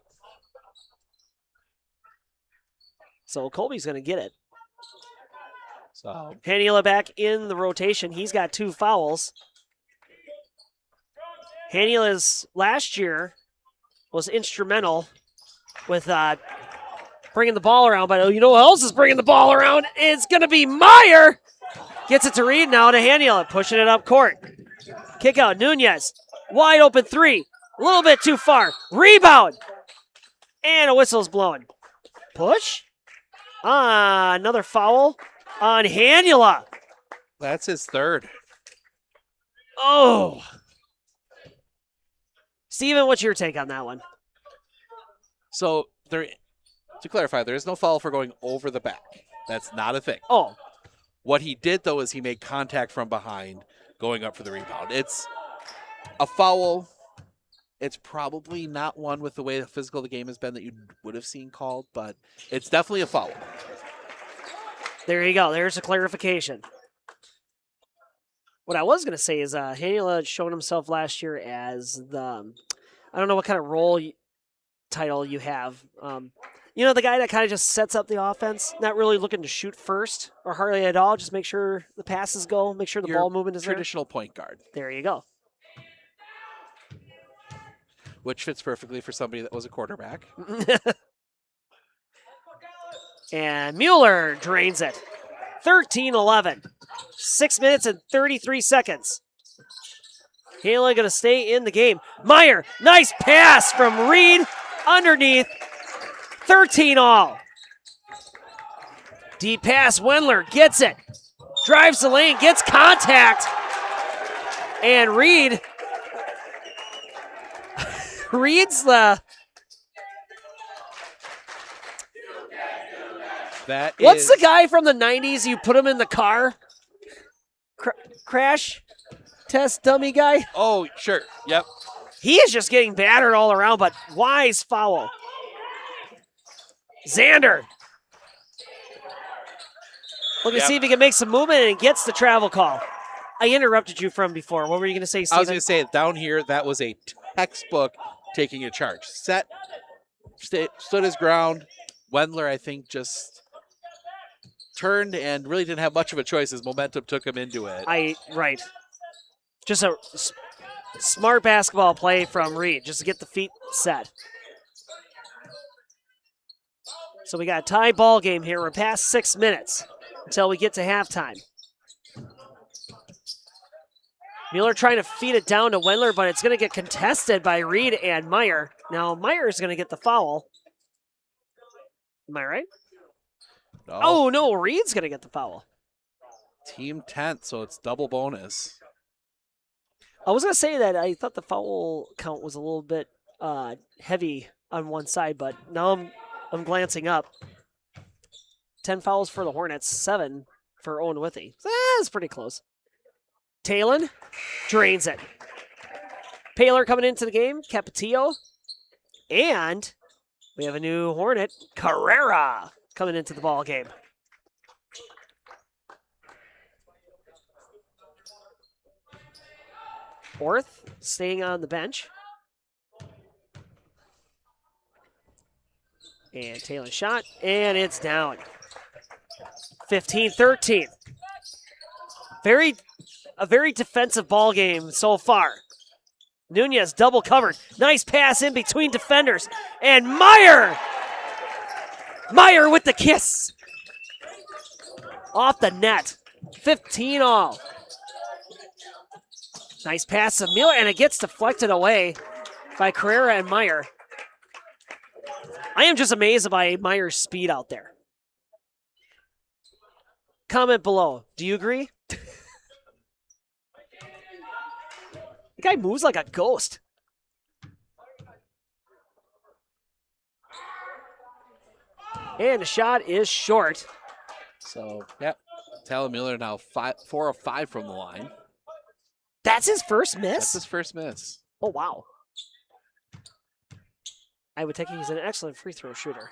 So Colby's going to get it. So Hanula back in the rotation. He's got 2 fouls. Hanula's last year was instrumental with bringing the ball around, but you know who else is bringing the ball around? It's going to be Meyer. Gets it to Reed now to Hanula, pushing it up court. Kick out, Nunez. Wide open 3. A little bit too far. Rebound. And a whistle's blowing. Push. Another foul on Hanula. that's his third. Oh. Steven, what's your take on that one? So there, to clarify, there is no foul for going over the back. That's not a thing. Oh. What he did, though, is he made contact from behind going up for the rebound. It's a foul. It's probably not one with the way the physical the game has been that you would have seen called, but it's definitely a foul. There you go. There's a clarification. What I was going to say is Hanula had shown himself last year as the, I don't know what kind of title you have. You know, the guy that kind of just sets up the offense, not really looking to shoot first or hardly at all, just make sure the passes go, make sure the ball movement is traditional point guard. There you go. Which fits perfectly for somebody that was a quarterback. And Mueller drains it. 13-11. 6 minutes and 33 seconds. Hanula going to stay in the game. Meyer, nice pass from Reed underneath. 13 all. Deep pass, Wendler gets it. Drives the lane, gets contact. And Reed's What's the guy from the 90s? You put him in the car? Crash test dummy guy? Oh, sure. Yep. He is just getting battered all around, but wise foul. Xander. Looking to see if he can make some movement, and he gets the travel call. I interrupted you from before. What were you going to say, Steven? I was going to say, down here, that was a textbook taking a charge. Stood his ground. Wendler, I think, just turned and really didn't have much of a choice. His momentum took him into it. Right. Just a smart basketball play from Reed, just to get the feet set. So we got a tie ball game here. We're past 6 minutes until we get to halftime. Mueller trying to feed it down to Wendler, but it's going to get contested by Reed and Meyer. Now Meyer is going to get the foul. Am I right? No. Oh, no, Reed's going to get the foul. Team 10th, so it's double bonus. I was going to say that I thought the foul count was a little bit heavy on one side, but now I'm glancing up. 10 fouls for the Hornets, 7 for Owen-Withee. That's pretty close. Talon drains it. Paler coming into the game, Capetillo. And we have a new Hornet, Carrera, coming into the ball game. Orth staying on the bench. And Taylor shot, and it's down. 15-13. A very defensive ball game so far. Nunez double covered. Nice pass in between defenders. And Meyer with the kiss. Off the net. 15 all. Nice pass to Miller, and it gets deflected away by Carrera and Meyer. I am just amazed by Meyer's speed out there. Comment below. Do you agree? The guy moves like a ghost. And the shot is short. So, yep. Tyler Miller now 4 of 5 from the line. That's his first miss? That's his first miss. Oh, wow. I would think he's an excellent free throw shooter.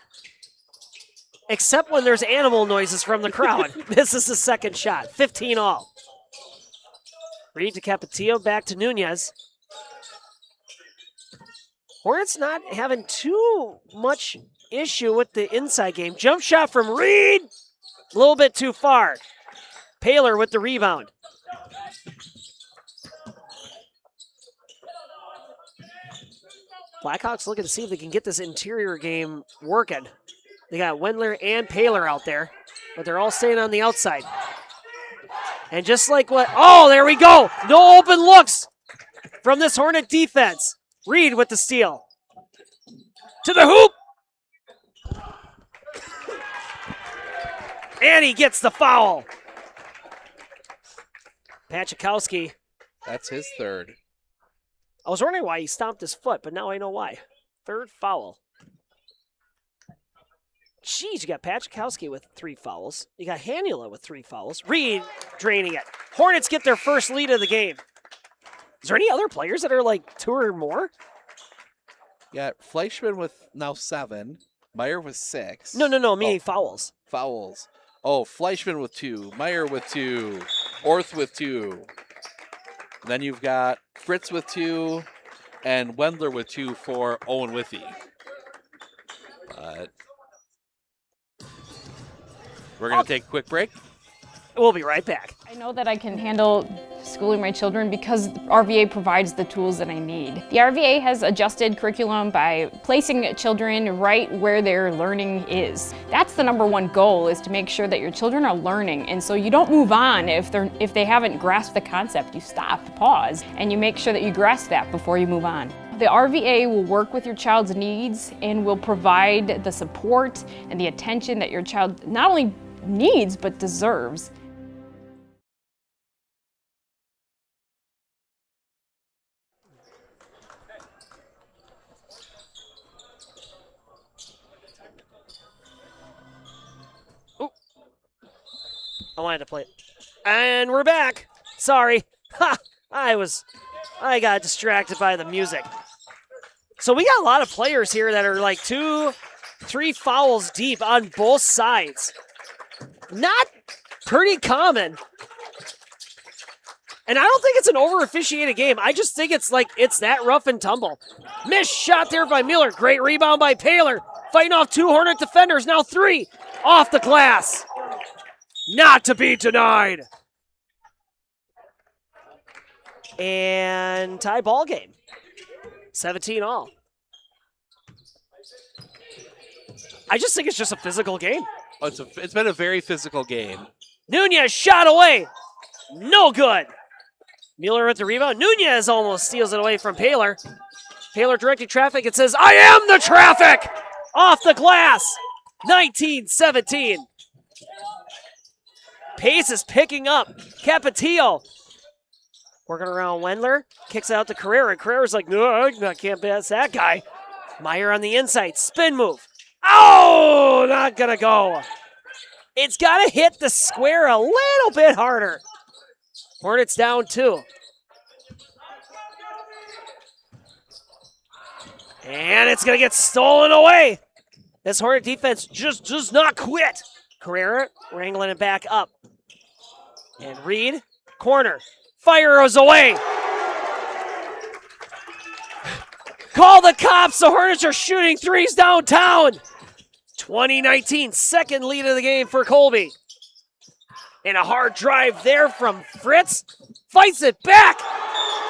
Except when there's animal noises from the crowd. This is the second shot. 15 all. Reed to Capetillo, back to Nunez. Hornets not having too much issue with the inside game. Jump shot from Reed. A little bit too far. Paler with the rebound. Blackhawks looking to see if they can get this interior game working. They got Wendler and Paler out there, but they're all staying on the outside. And just like what, oh, there we go. No open looks from this Hornet defense. Reed with the steal. To the hoop. And he gets the foul. Pachikowski. That's his third. I was wondering why he stomped his foot, but now I know why. Third foul. Jeez, you got Pachikowski with 3 fouls. You got Hanula with 3 fouls. Reed draining it. Hornets get their first lead of the game. Is there any other players that are like 2 or more? Yeah, Fleischman with now 7. Meyer with 6. No, meaning fouls. Fouls. Oh, Fleischman with 2. Meyer with 2. Orth with 2. Then you've got Fritz with 2 and Wendler with 2 for Owen-Withee. But we're going to take a quick break. We'll be right back. I know that I can handle schooling my children because RVA provides the tools that I need. The RVA has adjusted curriculum by placing children right where their learning is. That's the #1 goal, is to make sure that your children are learning, and so you don't move on if they haven't grasped the concept. You stop, pause, and you make sure that you grasp that before you move on. The RVA will work with your child's needs and will provide the support and the attention that your child not only needs but deserves. I wanted to play it. And we're back. Sorry. Ha! I got distracted by the music. So we got a lot of players here that are like 2, 3 fouls deep on both sides. Not pretty common. And I don't think it's an over-officiated game. I just think it's that rough and tumble. Missed shot there by Miller. Great rebound by Paler. Fighting off 2 Hornet defenders. Now 3 off the glass. Not to be denied. And tie ball game. 17 all. I just think it's just a physical game. Oh, it's been a very physical game. Nunez shot away. No good. Mueller with the rebound. Nunez almost steals it away from Paler. Paler directing traffic. It says, I am the traffic. Off the glass. 19-17. Pace is picking up. Capetillo working around Wendler. Kicks it out to Carrera. Carrera's like, no, I can't pass that guy. Meyer on the inside. Spin move. Oh, not going to go. It's got to hit the square a little bit harder. Hornets down 2. And it's going to get stolen away. This Hornet defense just does not quit. Carrera wrangling it back up. And Reed, corner, fires away. Call the cops. The Hornets are shooting 3s downtown. 2019, second lead of the game for Colby. And a hard drive there from Fritz. Fights it back.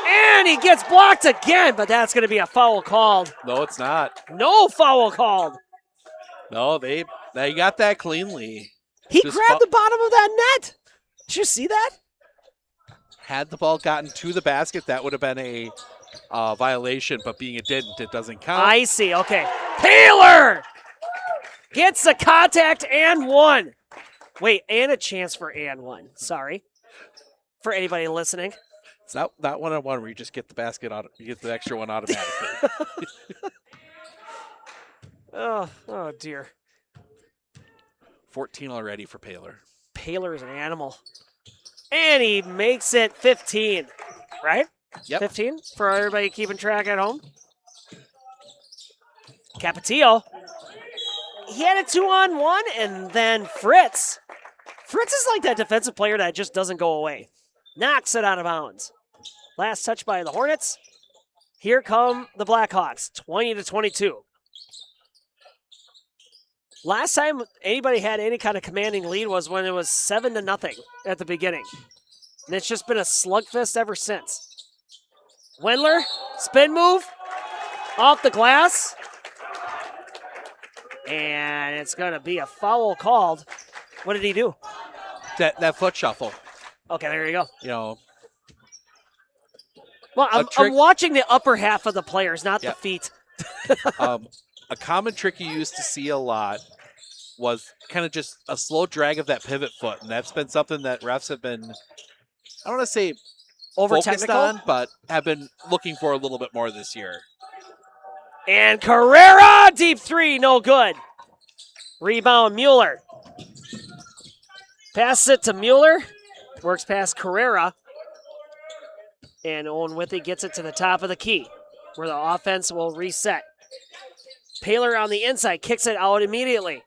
And he gets blocked again, but that's going to be a foul called. No, it's not. No foul called. No, they got that cleanly. He Just grabbed the bottom of that net. Did you see that? Had the ball gotten to the basket, that would have been a violation, but being it didn't, it doesn't count. I see, okay. Paler gets the contact and 1. Wait, and a chance for and 1. Sorry. For anybody listening. It's not that 1-on-1 where you just get the basket out, you get the extra one automatically. Oh dear. 14 already for Paler. Paler is an animal. And he makes it 15, right? Yep. 15 for everybody keeping track at home. Capetillo. He had a 2-on-1, and then Fritz. Fritz is like that defensive player that just doesn't go away. Knocks it out of bounds. Last touch by the Hornets. Here come the Blackhawks, 20-22. Last time anybody had any kind of commanding lead was when it was 7-0 at the beginning. And it's just been a slugfest ever since. Wendler, spin move, off the glass. And it's going to be a foul called. What did he do? That foot shuffle. Okay, there you go. You know. Well, I'm watching the upper half of the players, not the feet. A common trick you used to see a lot was kind of just a slow drag of that pivot foot, and that's been something that refs have been, I don't want to say focused on, but have been looking for a little bit more this year. And Carrera, deep three, no good. Rebound, Mueller. Passes it to Mueller. Works past Carrera. And Owen-Withee gets it to the top of the key, where the offense will reset. Paler on the inside, kicks it out immediately.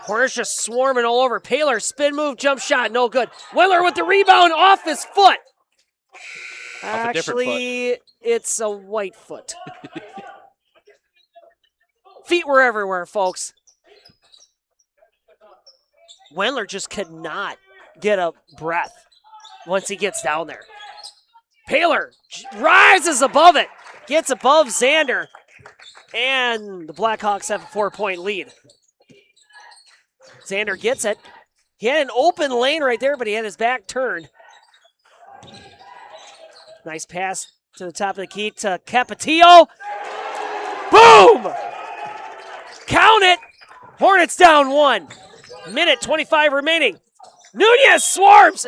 Hornets just swarming all over. Paler, spin move, jump shot, no good. Wendler with the rebound off his foot. Actually, it's a white foot. Feet were everywhere, folks. Wendler just could not get a breath once he gets down there. Paler rises above it, gets above Xander, and the Blackhawks have a 4-point lead. Xander gets it. He had an open lane right there, but he had his back turned. Nice pass to the top of the key to Capetillo. Boom! Count it! Hornets down 1. Minute 25 remaining. Nunez swarms!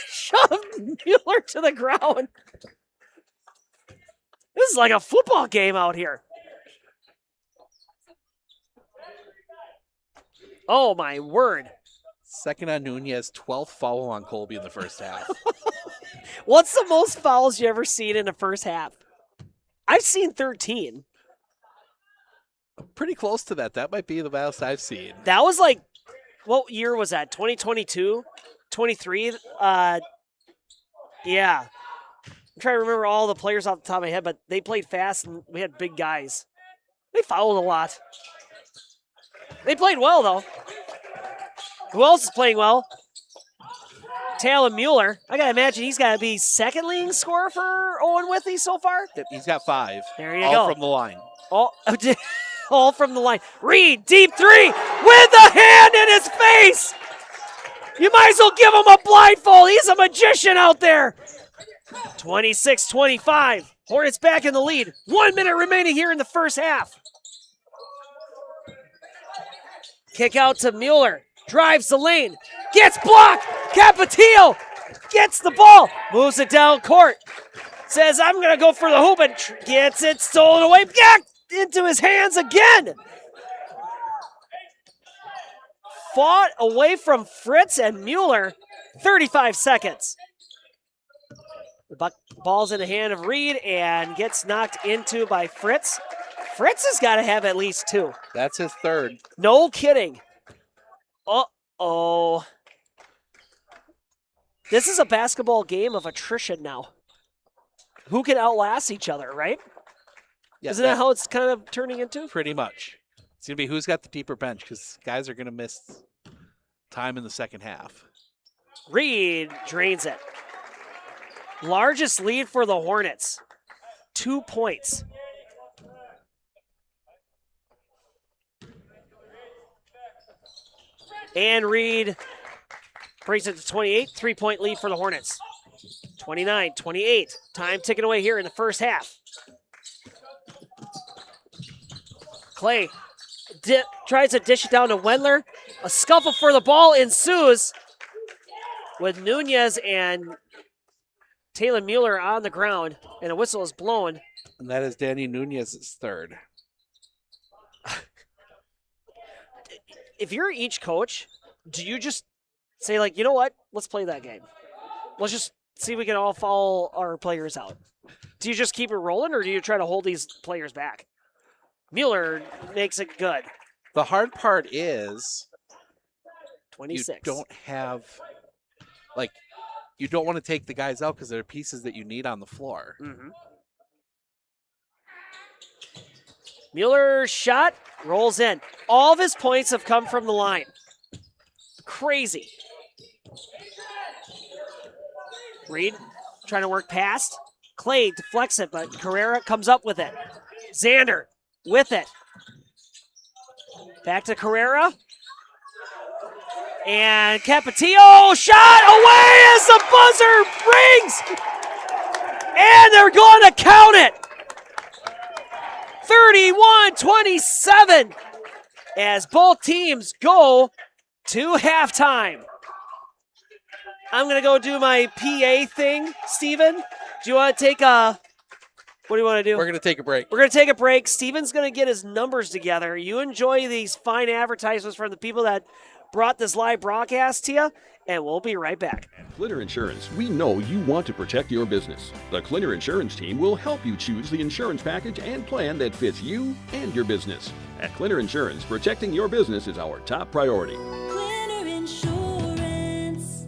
Shoved Mueller to the ground. This is like a football game out here. Oh, my word. Second on Nunez, 12th foul on Colby in the first half. What's the most fouls you ever seen in the first half? I've seen 13. Pretty close to that. That might be the most I've seen. That was like, what year was that? 2022? 23? Yeah. I'm trying to remember all the players off the top of my head, but they played fast and we had big guys. They fouled a lot. They played well, though. Who else is playing well? Talon Mueller. I got to imagine he's got to be second leading scorer for Owen-Withee so far. He's got 5. There you all go. All from the line. All from the line. Reed, deep three, with a hand in his face. You might as well give him a blindfold. He's a magician out there. 26-25. Hornets back in the lead. 1 minute remaining here in the first half. Kick out to Mueller. Drives the lane. Gets blocked. Capetillo gets the ball. Moves it down court. Says, I'm going to go for the hoop, and gets it stolen away. Back into his hands again. Fought away from Fritz and Mueller. 35 seconds. The ball's in the hand of Reed and gets knocked into by Fritz. Fritz has got to have at least 2. That's his 3rd. No kidding. Uh-oh. This is a basketball game of attrition now. Who can outlast each other, right? Yeah, Isn't that how it's kind of turning into? Pretty much. It's going to be who's got the deeper bench because guys are going to miss time in the second half. Reed drains it. Largest lead for the Hornets. 2 points. And Reed brings it to 28. 3-point lead for the Hornets. 29-28. Time ticking away here in the first half. Clay tries to dish it down to Wendler. A scuffle for the ball ensues with Nunez and Taylor Mueller on the ground, and a whistle is blown. And that is Danny Nunez's 3rd. If you're each coach, do you just say, like, you know what? Let's play that game. Let's just see if we can all follow our players out. Do you just keep it rolling, or do you try to hold these players back? Mueller makes it good. The hard part is 26. You don't have, like, you don't want to take the guys out because they're pieces that you need on the floor. Mm-hmm. Mueller's shot rolls in. All of his points have come from the line. Crazy. Reed trying to work past. Clay deflects it, but Carrera comes up with it. Xander with it. Back to Carrera. And Capetillo shot away as the buzzer rings. And they're going to count it. 31-27 as both teams go to halftime. I'm going to go do my PA thing, Steven. Do you want to take a... What do you want to do? We're going to take a break. We're going to take a break. Steven's going to get his numbers together. You enjoy these fine advertisements from the people that brought this live broadcast to you, and we'll be right back. At Clinton Insurance, we know you want to protect your business. The Clinton Insurance team will help you choose the insurance package and plan that fits you and your business. At Clinton Insurance, protecting your business is our top priority. Clinton Insurance.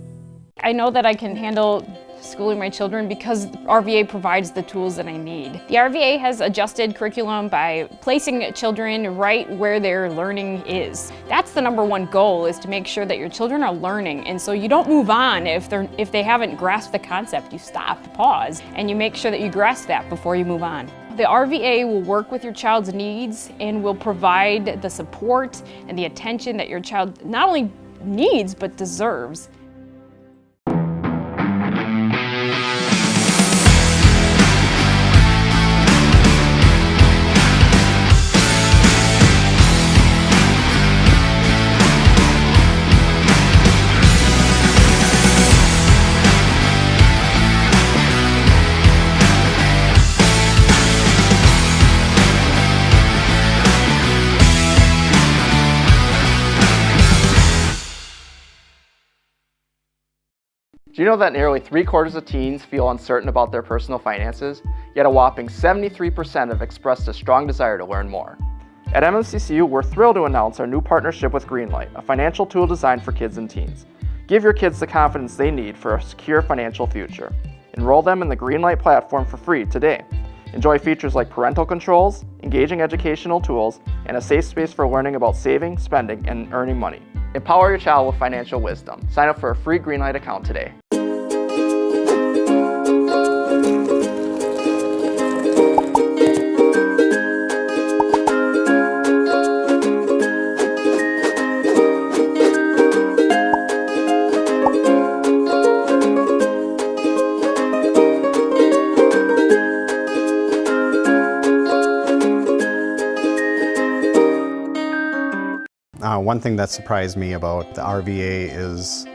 I know that I can handle schooling my children because RVA provides the tools that I need. The RVA has adjusted curriculum by placing children right where their learning is. That's the number one goal, is to make sure that your children are learning, and so you don't move on if they haven't grasped the concept. You stop, pause, and you make sure that you grasp that before you move on. The RVA will work with your child's needs and will provide the support and the attention that your child not only needs but deserves. Do you know that nearly 3/4 of teens feel uncertain about their personal finances, yet a whopping 73% have expressed a strong desire to learn more? At MMCCU, we're thrilled to announce our new partnership with Greenlight, a financial tool designed for kids and teens. Give your kids the confidence they need for a secure financial future. Enroll them in the Greenlight platform for free today. Enjoy features like parental controls, engaging educational tools, and a safe space for learning about saving, spending, and earning money. Empower your child with financial wisdom. Sign up for a free Greenlight account today. One thing that surprised me about the RVA is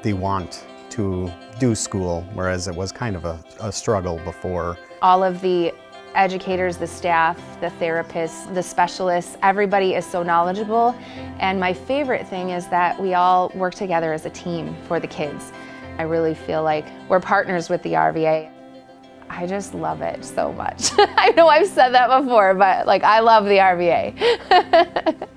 the want to do school, whereas it was kind of a struggle before. All of the educators, the staff, the therapists, the specialists, everybody is so knowledgeable. And my favorite thing is that we all work together as a team for the kids. I really feel like we're partners with the RVA. I just love it so much. I know I've said that before, but like, I love the RVA.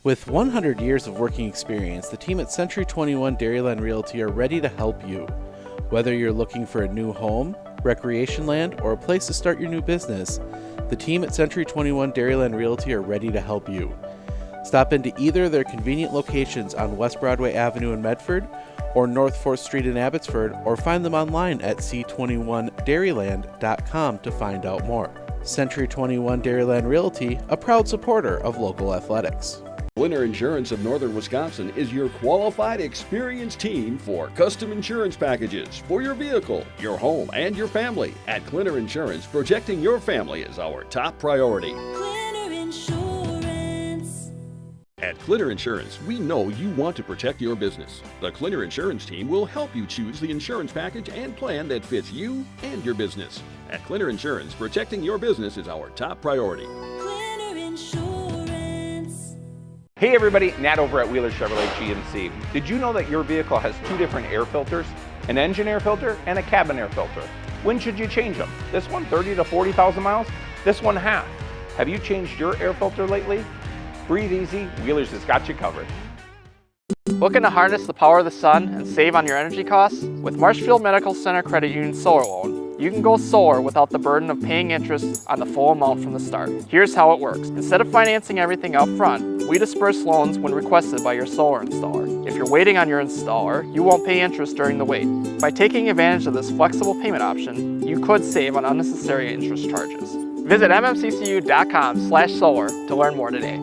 With 100 years of working experience, the team at Century 21 Dairyland Realty are ready to help you. Whether you're looking for a new home, recreation land, or a place to start your new business, the team at Century 21 Dairyland Realty are ready to help you. Stop into either of their convenient locations on West Broadway Avenue in Medford or North 4th Street in Abbotsford, or find them online at c21dairyland.com to find out more. Century 21 Dairyland Realty, a proud supporter of local athletics. Clinner Insurance of Northern Wisconsin is your qualified, experienced team for custom insurance packages for your vehicle, your home, and your family. At Clinner Insurance, protecting your family is our top priority. Clinner Insurance. At Clinner Insurance, we know you want to protect your business. The Clinner Insurance team will help you choose the insurance package and plan that fits you and your business. At Clinner Insurance, protecting your business is our top priority. Clinner Insurance. Hey everybody, Nat over at Wheeler Chevrolet GMC. Did you know that your vehicle has two different air filters? An engine air filter and a cabin air filter. When should you change them? This one 30 to 40,000 miles, this one half. Have you changed your air filter lately? Breathe easy, Wheeler's has got you covered. Looking to harness the power of the sun and save on your energy costs? With Marshfield Medical Center Credit Union Solar Loan, you can go solar without the burden of paying interest on the full amount from the start. Here's how it works. Instead of financing everything up front, we disperse loans when requested by your solar installer. If you're waiting on your installer, you won't pay interest during the wait. By taking advantage of this flexible payment option, you could save on unnecessary interest charges. Visit mmccu.com/solar to learn more today.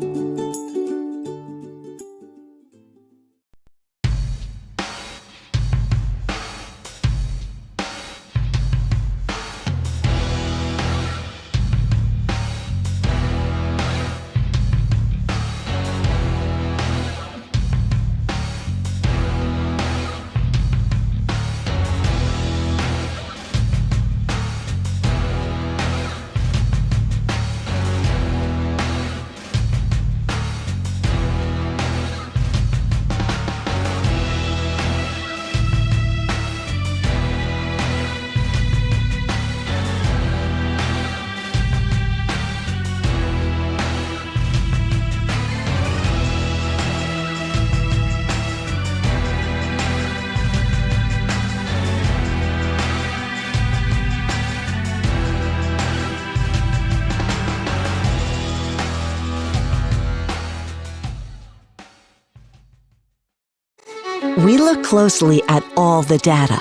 We look closely at all the data.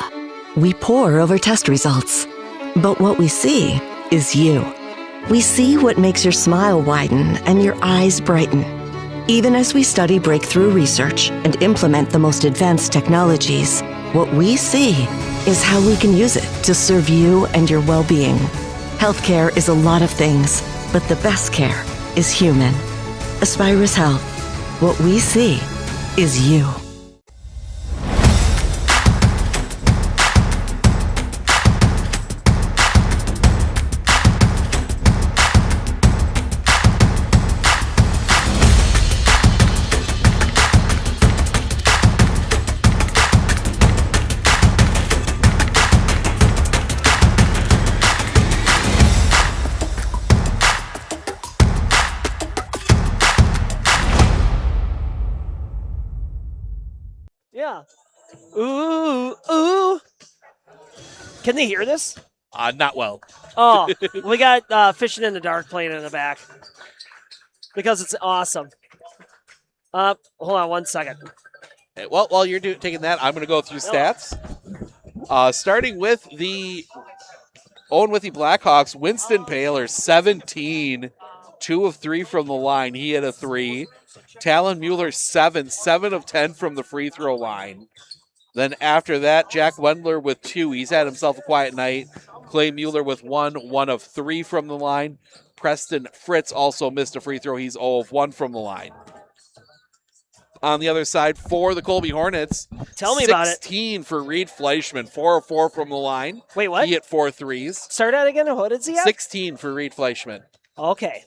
We pore over test results. But what we see is you. We see what makes your smile widen and your eyes brighten. Even as we study breakthrough research and implement the most advanced technologies, what we see is how we can use it to serve you and your well-being. Healthcare is a lot of things, but the best care is human. Aspirus Health. What we see is you. Yeah. Ooh, ooh. Can they hear this? Not well. Oh, we got Fishing in the Dark playing in the back because it's awesome. Hold on 1 second. Okay, well, while you're taking that, I'm going to go through stats. Starting with the Owen-Withee Blackhawks, Winston Paler, 17, 2 of 3 from the line. He hit a 3. Talon Mueller, 7 of 10 from the free throw line. Then after that, Jack Wendler with 2. He's had himself a quiet night. Clay Mueller with 1 of 3 from the line. Preston Fritz also missed a free throw. He's 0 of 1 from the line. On the other side, for the Colby Hornets, tell me about it. 16 for Reed Fleischman, 4 of 4 from the line. Wait, what? He hit 4 threes. Start that again. What did he have? 16 for Reed Fleischman. Okay.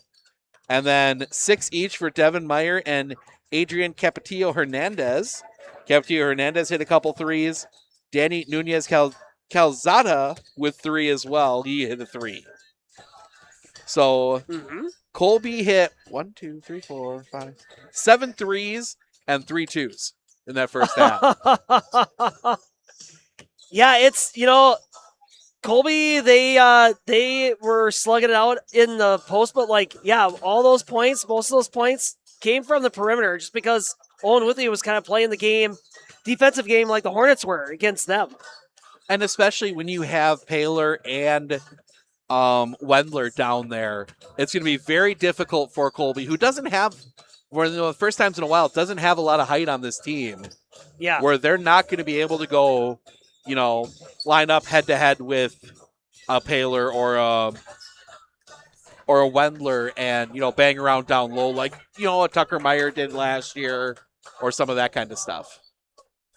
And then 6 each for Devin Meyer and Adrian Capetillo Hernandez. Capetillo Hernandez hit a couple threes. Danny Nunez Calzada with 3 as well. He hit a 3. So Colby hit 7 threes and 3 twos in that first half. Yeah, it's, Colby, they were slugging it out in the post, but all those points, most of those points came from the perimeter just because Owen-Withee was kind of playing the defensive game like the Hornets were against them. And especially when you have Paler and Wendler down there, it's going to be very difficult for Colby, who doesn't have, for the first times in a while, doesn't have a lot of height on this team. Yeah. Where they're not going to be able to go, line up head to head with a Paler or a Wendler and, bang around down low like, a Tucker Meyer did last year or some of that kind of stuff.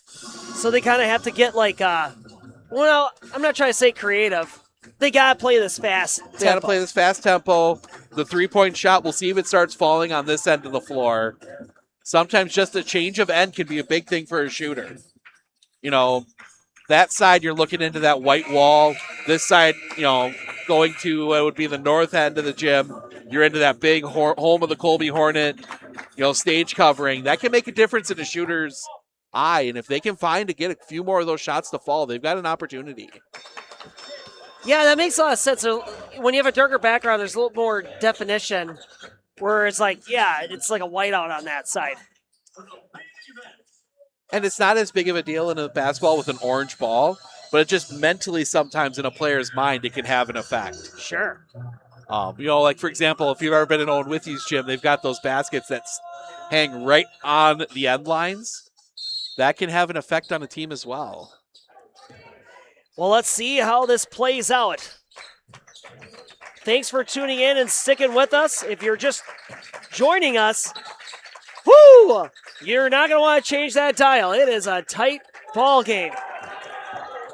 So they kind of have to get I'm not trying to say creative. They got to play this fast tempo. They got to play this fast tempo. The 3-point shot, we'll see if it starts falling on this end of the floor. Sometimes just a change of end can be a big thing for a shooter. That side, you're looking into that white wall. This side, going to what would be the north end of the gym. You're into that big home of the Colby Hornet, stage covering. That can make a difference in a shooter's eye. And if they can find to get a few more of those shots to fall, they've got an opportunity. Yeah, that makes a lot of sense. So when you have a darker background, there's a little more definition where it's it's like a whiteout on that side. And it's not as big of a deal in a basketball with an orange ball, but it just mentally sometimes in a player's mind, it can have an effect. Sure. For example, if you've ever been in Owen-Withee's gym, they've got those baskets that hang right on the end lines. That can have an effect on a team as well. Well, let's see how this plays out. Thanks for tuning in and sticking with us. If you're just joining us, you're not going to want to change that dial. It is a tight ball game.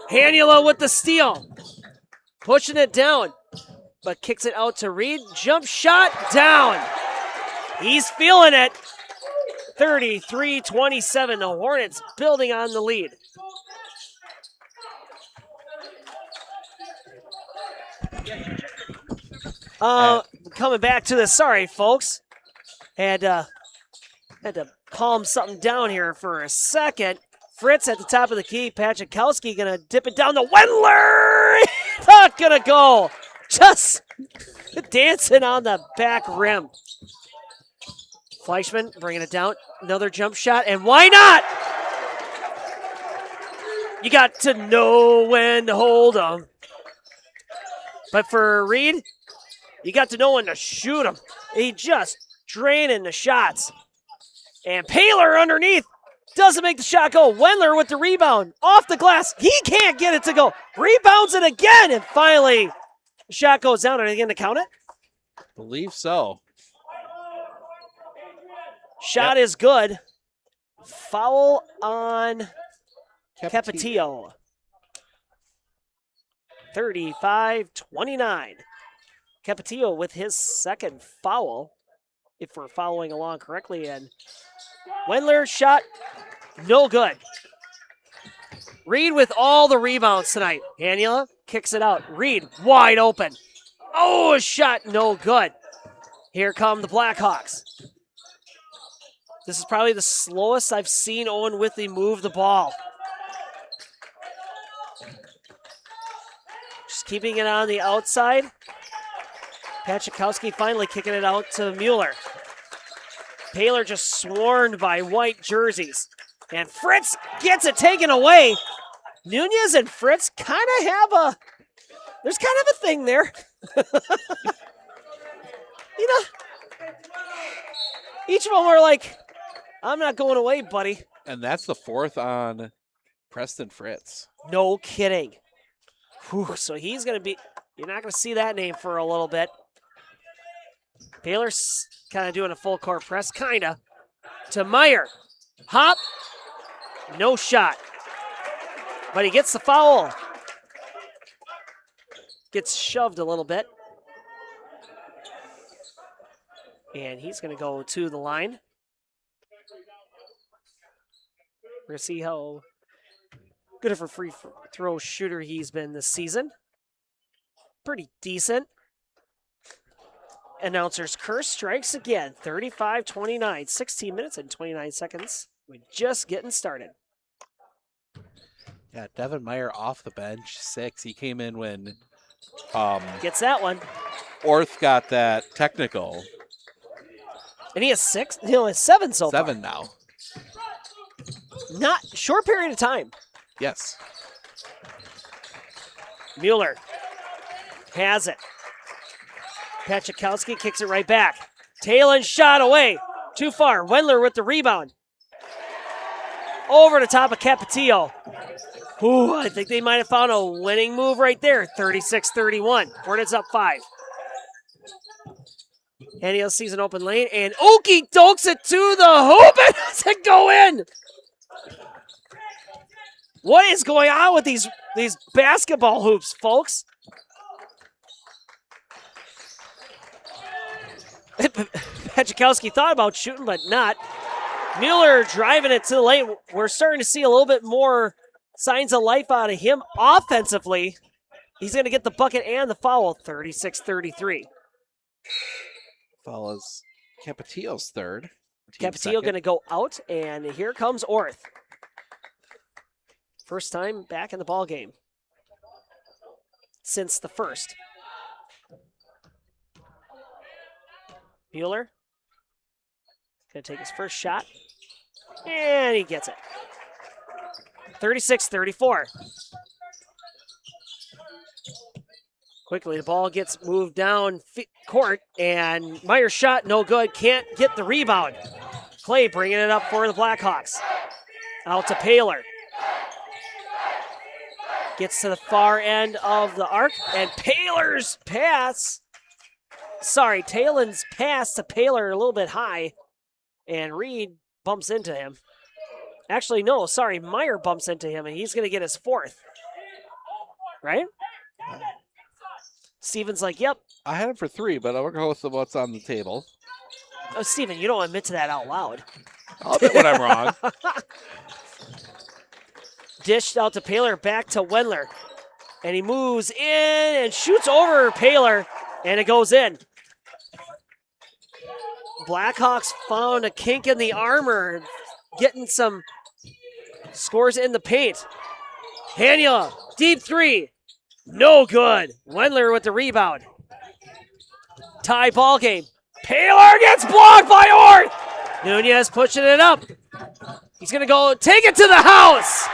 Hanula with the steal. Pushing it down, but kicks it out to Reed. Jump shot down. He's feeling it. 33-27. The Hornets building on the lead. Coming back to this. Sorry, folks. Had to calm something down here for a second. Fritz at the top of the key. Pachikowski going to dip it down to Wendler. Not going to go. Just dancing on the back rim. Fleischman bringing it down. Another jump shot. And why not? You got to know when to hold them. But for Reed, you got to know when to shoot him. He just draining the shots. And Paler underneath doesn't make the shot go. Wendler with the rebound. Off the glass. He can't get it to go. Rebounds it again. And finally, the shot goes down. Are they going to count it? Believe so. Shot is good. Foul on Capetillo. 35-29. Capetillo with his second foul, if we're following along correctly. And Wendler's shot, no good. Reed with all the rebounds tonight. Hanula kicks it out. Reed wide open. Oh, a shot, no good. Here come the Blackhawks. This is probably the slowest I've seen Owen-Withee move the ball. Just keeping it on the outside. Pachikowski finally kicking it out to Mueller. Paler just swarmed by white jerseys. And Fritz gets it taken away. Nunez and Fritz kind of have there's kind of a thing there. Each of them are like, I'm not going away, buddy. And that's the fourth on Preston Fritz. No kidding. Whew, so he's going to be, you're not going to see that name for a little bit. Paler's kind of doing a full court press, kind of. To Meyer. Hop. No shot. But he gets the foul. Gets shoved a little bit. And he's going to go to the line. We're going to see how good of a free throw shooter he's been this season. Pretty decent. announcer's curse strikes again. 35-29, 16 minutes and 29 seconds. We're just getting started. Yeah, Devin Meyer off the bench, 6. He came in when Gets that one. Orth got that technical. And he has 6. He only has 7 so far. 7 now. Not short period of time. Yes. Mueller has it. Pachikowski kicks it right back. Talon shot away. Too far. Wendler with the rebound. Over the top of Capetillo. Ooh, I think they might have found a winning move right there. 36-31. Hornets up 5. Haniel sees an open lane, and Okie dokes it to the hoop, and does it go in? What is going on with these basketball hoops, folks? Pachikowski thought about shooting, but not. Mueller driving it to the lane. We're starting to see a little bit more signs of life out of him offensively. He's going to get the bucket and the foul, 36-33. Foul is Capetillo's third. Capetillo going to go out, and here comes Orth. First time back in the ball game since the first. Mueller going to take his first shot, and he gets it. 36-34. Quickly, the ball gets moved down court, and Meyer's shot, no good. Can't get the rebound. Clay bringing it up for the Blackhawks. Out to Paler. Gets to the far end of the arc, and Paler's pass. Sorry, Talon's pass to Paler a little bit high, and Reed bumps into him. Actually, no, sorry, Meyer bumps into him, and he's going to get his 4th. Right? Steven's like, yep. I had him for 3, but I'll go with what's on the table. Oh, Steven, you don't admit to that out loud. I'll admit when I'm wrong. Dished out to Paler, back to Wendler. And he moves in and shoots over Paler, and it goes in. Blackhawks found a kink in the armor, getting some scores in the paint. Haniel, deep 3. No good. Wendler with the rebound. Tie ball game. Paler gets blocked by Orth. Nunez pushing it up. He's going to go take it to the house.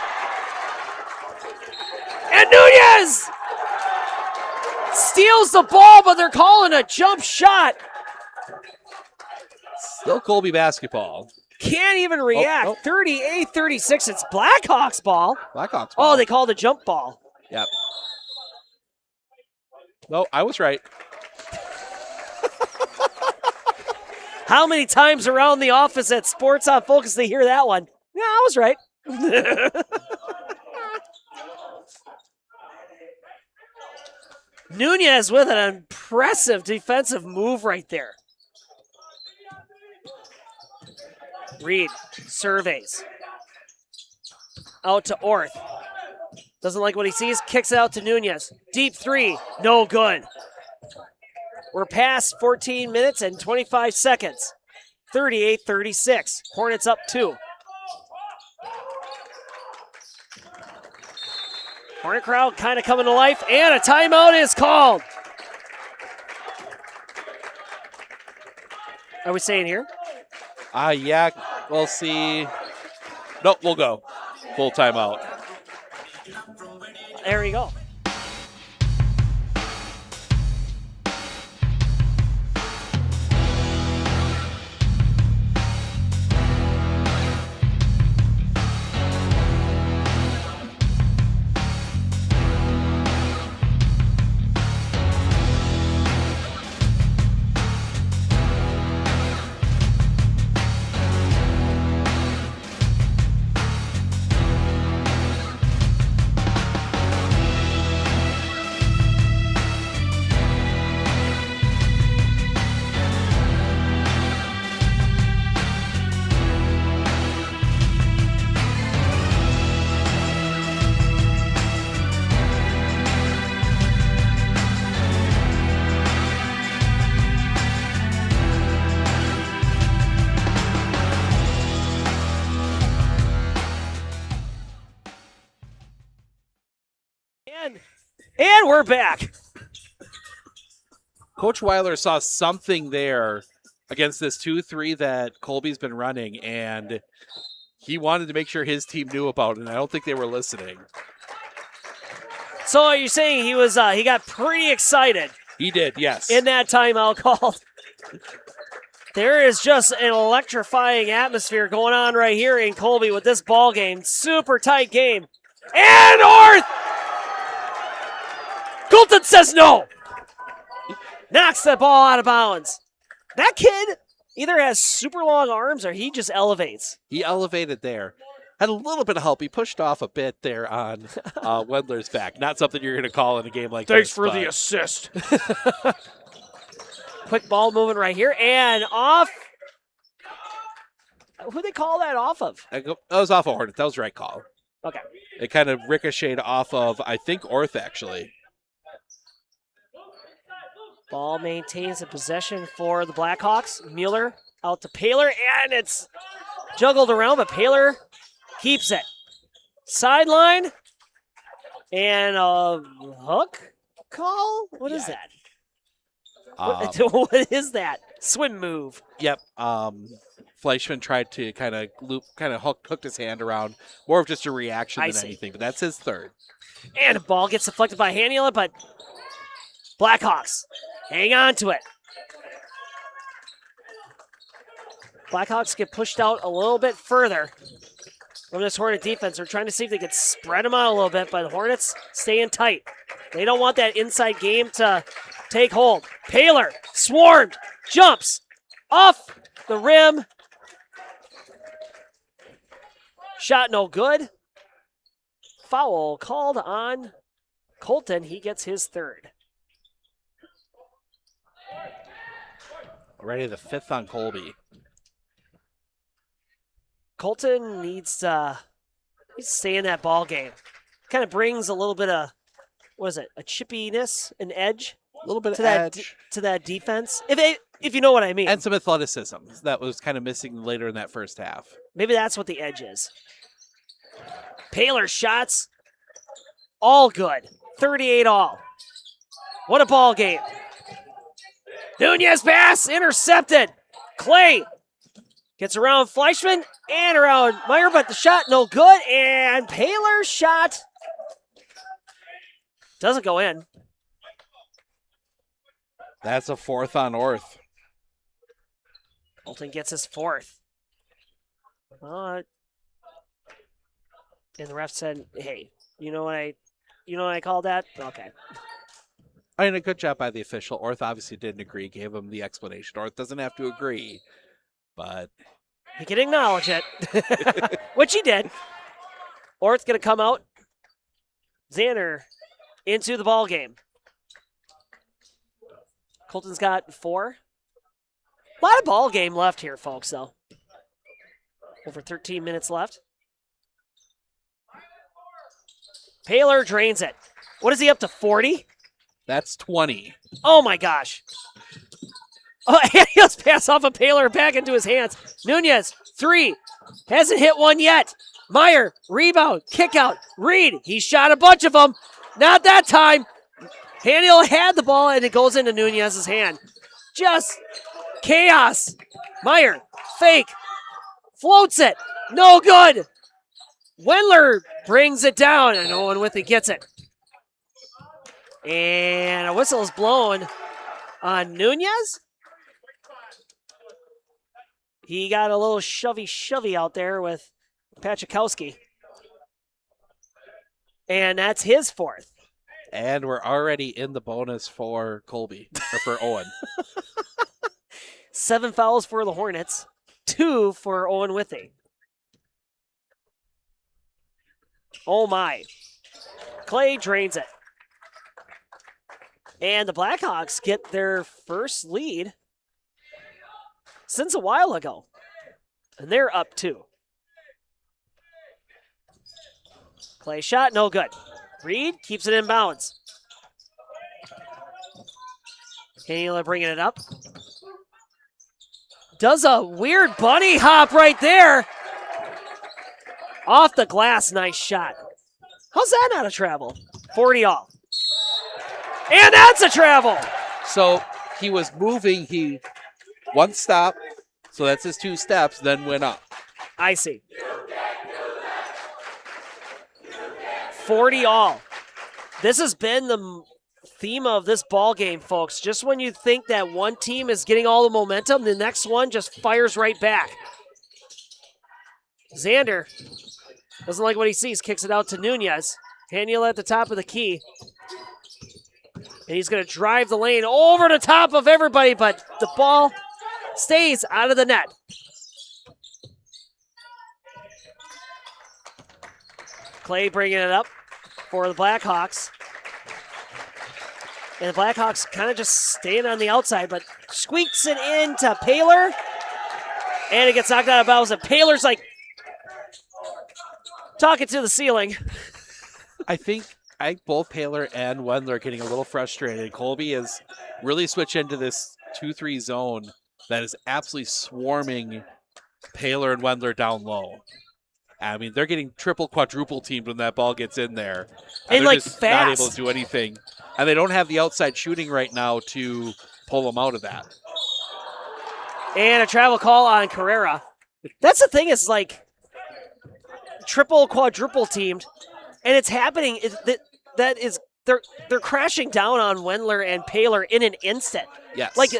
And Nunez steals the ball, but they're calling a jump shot. Still Colby basketball. Can't even react. 38-36. It's Blackhawks ball. Blackhawks ball. Oh, they called a jump ball. Yep. No, I was right. How many times around the office at Sports on Focus they hear that one? Yeah, I was right. Nunez with an impressive defensive move right there. Reed surveys. Out to Orth. Doesn't like what he sees. Kicks it out to Nunez. Deep 3. No good. We're past 14 minutes and 25 seconds. 38-36. Hornets up 2. Hornet crowd kind of coming to life, and a timeout is called. Are we staying here? Yeah, we'll see. Nope, we'll go. Full timeout. There we go. And we're back. Coach Weiler saw something there against this 2-3 that Colby's been running, and he wanted to make sure his team knew about it, and I don't think they were listening. So are you saying he got pretty excited? He did, yes. In that timeout call. There is just an electrifying atmosphere going on right here in Colby with this ball game. Super tight game. And Orth! Colton says no. Knocks the ball out of bounds. That kid either has super long arms or he just elevates. He elevated there. Had a little bit of help. He pushed off a bit there on Wendler's back. Not something you're going to call in a game like Thanks this. for the assist. Quick ball moving right here and off. Who they call that off of? That was off of Hornet. That was the right call. Okay. It kind of ricocheted off of, I think, Orth, actually. Ball maintains a possession for the Blackhawks. Mueller out to Paler, and it's juggled around, but Paler keeps it. Sideline, and a hook call? What is that? What is that? Swim move. Yep. Fleischman tried to kind of hooked his hand around. More of just a reaction than anything, but that's his third. And the ball gets deflected by Haniela, but Blackhawks hang on to it. Blackhawks get pushed out a little bit further from this Hornet defense. They're trying to see if they can spread them out a little bit, but the Hornets staying tight. They don't want that inside game to take hold. Paler, swarmed, jumps off the rim. Shot no good. Foul called on Colton. He gets his third. Already the fifth on Colby. Colton needs to stay in that ball game. Kind of brings a little bit of, what is it, a chippiness, an edge? A little bit to of that edge. To that defense, if you know what I mean. And some athleticism that was kind of missing later in that first half. Maybe that's what the edge is. Paler shots, all good. 38 all. What a ball game. Nunez pass, intercepted. Clay gets around Fleischman and around Meyer, but the shot no good. And Paler's shot doesn't go in. That's a fourth on Orth. Colton gets his fourth. And the ref said, "Hey, you know what I called that? Okay." I mean, a good job by the official. Orth obviously didn't agree, gave him the explanation. Orth doesn't have to agree, but he can acknowledge it, which he did. Orth's going to come out. Xander into the ball game. Colton's got 4. A lot of ball game left here, folks, though. Over 13 minutes left. Paler drains it. What is he up to, 40? That's 20. Oh, my gosh. Oh, he just pass off a Paler back into his hands. Nunez, 3. Hasn't hit one yet. Meyer, rebound, kick out. Reed, he shot a bunch of them. Not that time. Haniel had the ball, and it goes into Nunez's hand. Just chaos. Meyer, fake. Floats it. No good. Wendler brings it down, and Owen-Withee gets it. And a whistle is blown on Nunez. He got a little shovey out there with Pachikowski. And that's his 4th. And we're already in the bonus for Colby, or for Owen. 7 fouls for the Hornets, 2 for Owen-Withee. Oh my. Clay drains it. And the Blackhawks get their first lead since a while ago. And they're up 2. Clay shot, no good. Reed keeps it in bounds. Haniela bringing it up. Does a weird bunny hop right there. Off the glass, nice shot. How's that not a travel? 40 all. And that's a travel. So he was moving, he one stop, so that's his 2 steps, then went up. I see. 40 all. This has been the theme of this ball game, folks. Just when you think that one team is getting all the momentum, the next one just fires right back. Xander doesn't like what he sees, kicks it out to Nunez. Haniel at the top of the key. And he's going to drive the lane over the top of everybody, but the ball stays out of the net. Clay bringing it up for the Blackhawks. And the Blackhawks kind of just staying on the outside, but squeaks it into Paler. And it gets knocked out of bounds, and Paler's like talking to the ceiling. I think both Paler and Wendler are getting a little frustrated. Colby has really switched into this 2-3 zone that is absolutely swarming Paler and Wendler down low. I mean, they're getting triple, quadruple teamed when that ball gets in there. And they're like just fast. not able to do anything. And they don't have the outside shooting right now to pull them out of that. And a travel call on Carrera. That's the thing, is like triple, quadruple teamed, and it's happening. They're crashing down on Wendler and Paler in an instant. Yes. Like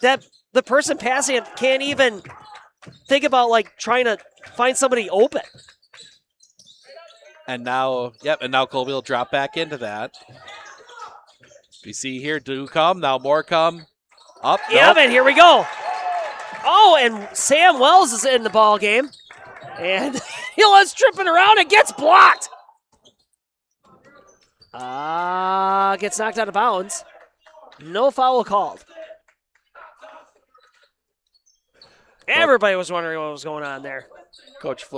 that, the person passing it can't even think about like trying to find somebody open. And now Colby will drop back into that. We see here, do come, now more come. Up, Yeah, nope. and here we go. Oh, and Sam Wells is in the ball game. And Hilla's tripping around and gets blocked. Gets knocked out of bounds. No foul called. Everybody was wondering what was going on there.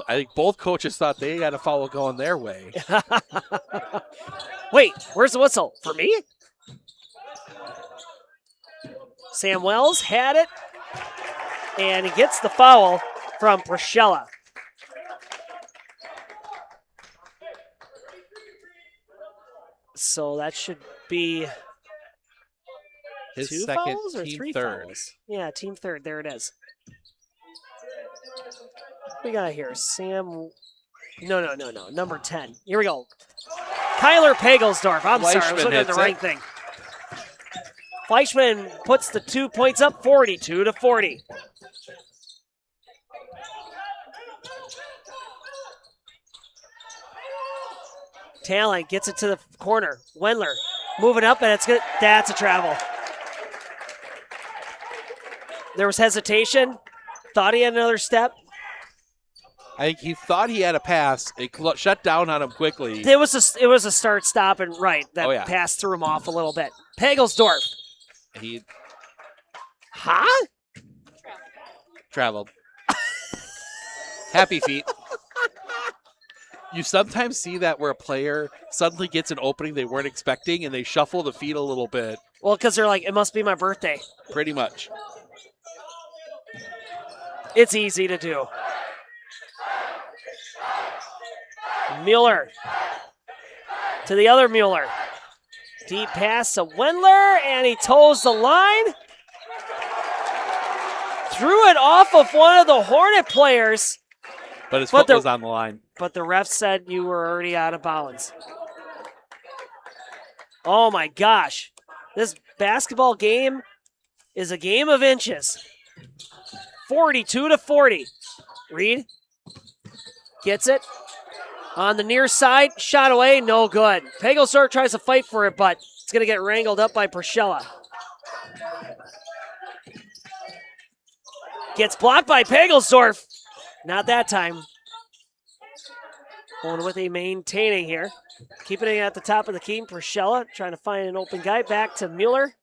I think both coaches thought they had a foul going their way. Wait, where's the whistle? For me? Sam Wells had it, and he gets the foul from Priscilla. So that should be His 2 second, fouls or team 3 third. fouls? Yeah, team third. There it is. What we got here? Sam. No. Number 10. Here we go. Kyler Pagelsdorf. I'm sorry, I was looking at the right thing. Fleischman puts the 2 points up, 42-40. Talent gets it to the corner. Wendler moving up, and it's good. That's a travel. There was hesitation. Thought he had another step. I think he thought he had a pass. It shut down on him quickly. It was a start, stop, and right. That yeah. pass threw him off a little bit. Pagelsdorf. He Huh? traveled. Happy feet. You sometimes see that where a player suddenly gets an opening they weren't expecting and they shuffle the feet a little bit. Well, because they're like, it must be my birthday. Pretty much. It's easy to do. Mueller to the other Mueller. Deep pass to Wendler, and he toes the line. Threw it off of one of the Hornet players. But his foot was on the line. But the ref said you were already out of bounds. Oh my gosh. This basketball game is a game of inches. 42-40. Reed gets it. On the near side, shot away, no good. Pagelsdorf tries to fight for it, but it's going to get wrangled up by Priscilla. Gets blocked by Pagelsdorf. Not that time. Owen-Withee maintaining here. Keeping it at the top of the key. Priscilla trying to find an open guy. Back to Mueller.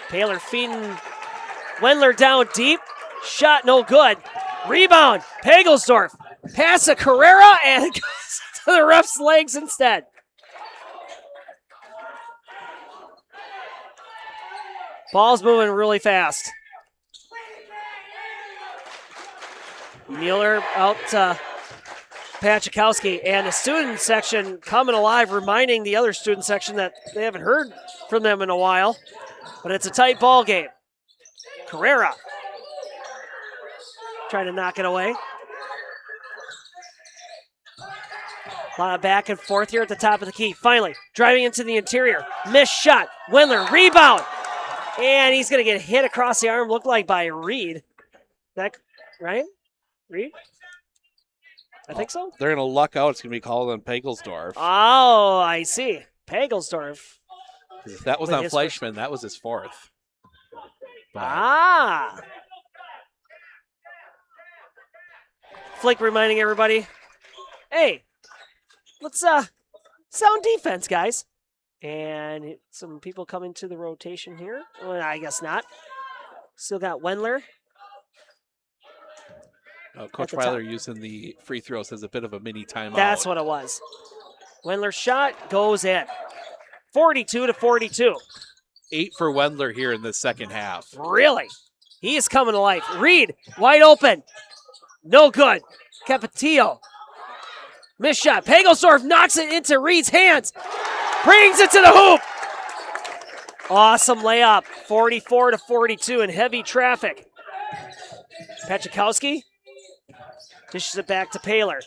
Paler feeding Wendler down deep. Shot no good. Rebound. Pagelsdorf. Pass to Carrera and goes to the ref's legs instead. Ball's moving really fast. Mueller out to Pachikowski, and the student section coming alive, reminding the other student section that they haven't heard from them in a while. But it's a tight ball game. Carrera trying to knock it away. A lot of back and forth here at the top of the key. Finally, driving into the interior. Missed shot. Wendler, rebound. And he's going to get hit across the arm, looked like by Reed. That right? Reed? I think so. They're going to luck out. It's going to be called on Pagelsdorf. Oh, I see. Pagelsdorf. If that was With on his Fleischman, that was his fourth. But Ah. Flick reminding everybody, hey, let's sound defense, guys. And some people come into the rotation here. Well, I guess not. Still got Wendler. Coach the Weiler top. using the free throws as a bit of a mini timeout. That's what it was. Wendler's shot goes in. 42-42. 8 for Wendler here in the second half. Really? He is coming to life. Reed, wide open. No good. Capetillo. Missed shot. Pagelsdorf knocks it into Reed's hands. Brings it to the hoop. Awesome layup. 44-42 in heavy traffic. Pachikowski dishes it back to Paler.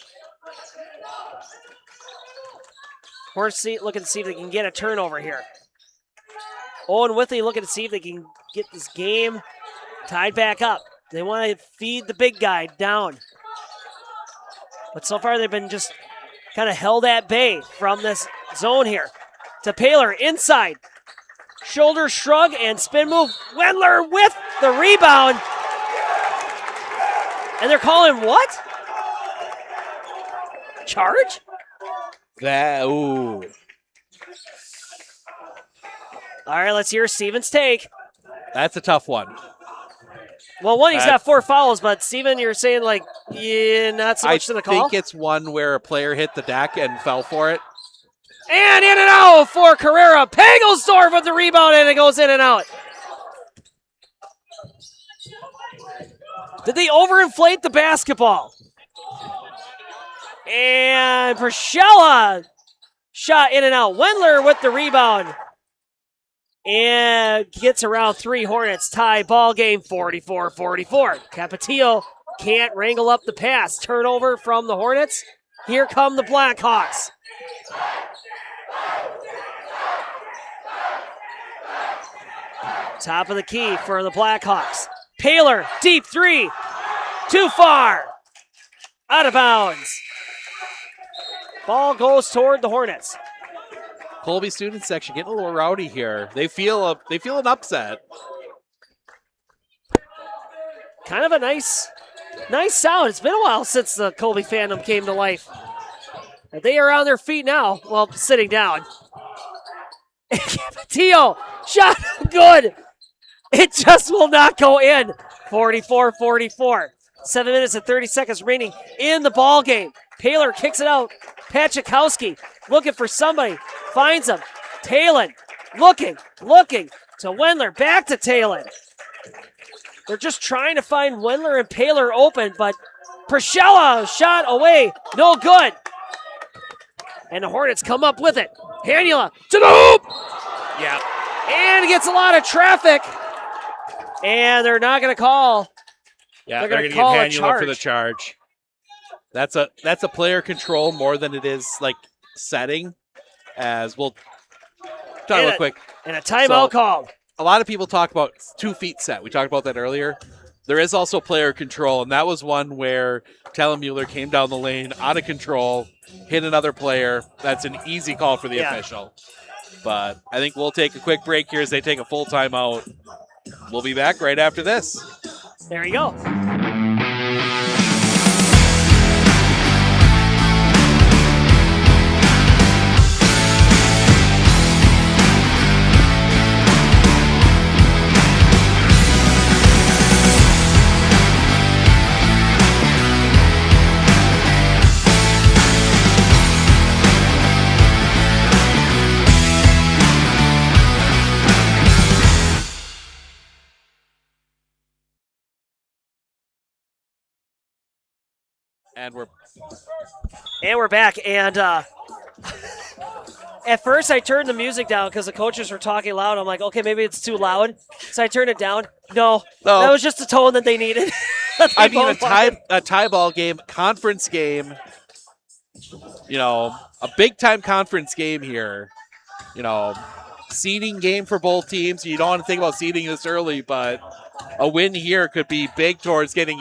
Horsey looking to see if they can get a turnover here. Owen-Withee looking to see if they can get this game tied back up. They want to feed the big guy down. But so far they've been just kind of held at bay from this zone here. To Paler inside. Shoulder shrug and spin move. Wendler with the rebound. And they're calling what? Charge? Ooh. All right, let's hear Steven's take. That's a tough one. Well, one, he's got 4 fouls, but Steven, you're saying, like, yeah, not so much to the call? I think it's one where a player hit the deck and fell for it. And in and out for Carrera. Pagelsdorf with the rebound, and it goes in and out. Did they overinflate the basketball? And Prashella shot in and out. Wendler with the rebound. And gets around 3 Hornets. Tie ball game 44-44. Capetillo can't wrangle up the pass. Turnover from the Hornets. Here come the Blackhawks. Top of the key for the Blackhawks. Paler, deep 3. Too far. Out of bounds. Ball goes toward the Hornets. Colby student section getting a little rowdy here. They feel an upset. Kind of a nice sound. It's been a while since the Colby fandom came to life. And they are on their feet now. Well, sitting down. Capetillo, shot good. It just will not go in. 44-44. 7 minutes and 30 seconds remaining in the ball game. Paler kicks it out. Pachikowski looking for somebody. Finds him. Talon looking to Wendler. Back to Talon. They're just trying to find Wendler and Paler open, but Prashella shot away. No good. And the Hornets come up with it. Hanula to the hoop. Yeah. And gets a lot of traffic. And they're not going to call. Yeah, they're going going to to call give a Hanula charge. for the charge. That's a player control more than it is like setting. As we'll talk real quick. And a timeout called. A lot of people talk about 2 feet set. We talked about that earlier. There is also player control, and that was one where Telemuller came down the lane out of control, hit another player. That's an easy call for the official. But I think we'll take a quick break here as they take a full timeout. We'll be back right after this. There you go. And we're back. And at first I turned the music down because the coaches were talking loud. I'm like, okay, maybe it's too loud. So I turned it down. No, that was just the tone that they needed. I mean, a tie ball game, conference game, a big-time conference game here. Seeding game for both teams. You don't want to think about seeding this early, but a win here could be big towards getting,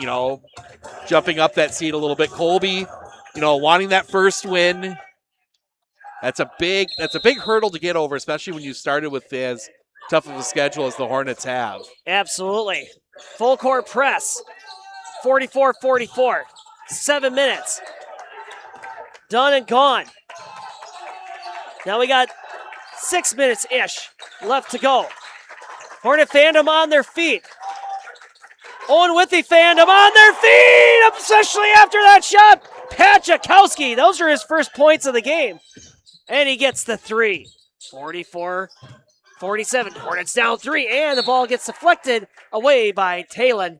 jumping up that seed a little bit. Colby, wanting that first win. That's a big hurdle to get over, especially when you started with as tough of a schedule as the Hornets have. Absolutely. Full court press. 44-44. 7 minutes. Done and gone. Now we got 6 minutes-ish left to go. Hornet fandom on their feet. Owen-Withee fandom on their feet, especially after that shot. Pachakowski, those are his first points of the game. And he gets the 3. 44-47. Hornets down 3, and the ball gets deflected away by Talon.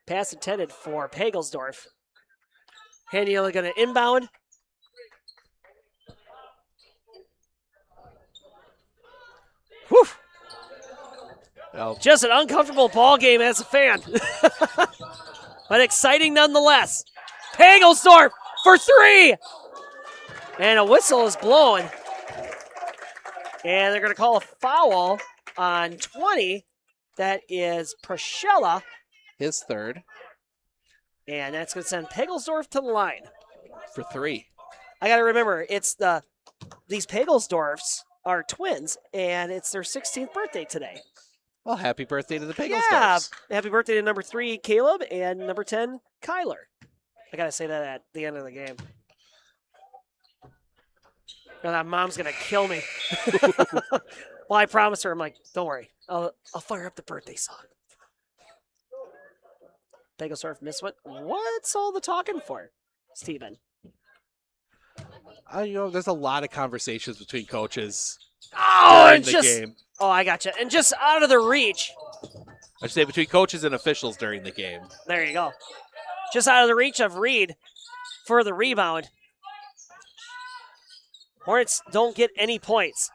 Pass intended for Pagelsdorf. Haniela going to inbound. Whew. Well, just an uncomfortable ball game as a fan. But exciting nonetheless. Pagelsdorf for 3. And a whistle is blown. And they're going to call a foul on 20. That is Prashella. His third. And that's going to send Pagelsdorf to the line. For 3. I got to remember, these Pagelsdorfs are twins, and it's their 16th birthday today. Well, happy birthday to the Pagelsdorfs. Yeah, happy birthday to number 3, Caleb, and number 10, Kyler. I got to say that at the end of the game. Now that mom's going to kill me. Well, I promised her, I'm like, don't worry. I'll fire up the birthday song. Pagelsdorf missed what? What's all the talking for, Steven? There's a lot of conversations between coaches during the game. Oh, I gotcha. And just out of the reach. I should say between coaches and officials during the game. There you go. Just out of the reach of Reed for the rebound. Hornets don't get any points.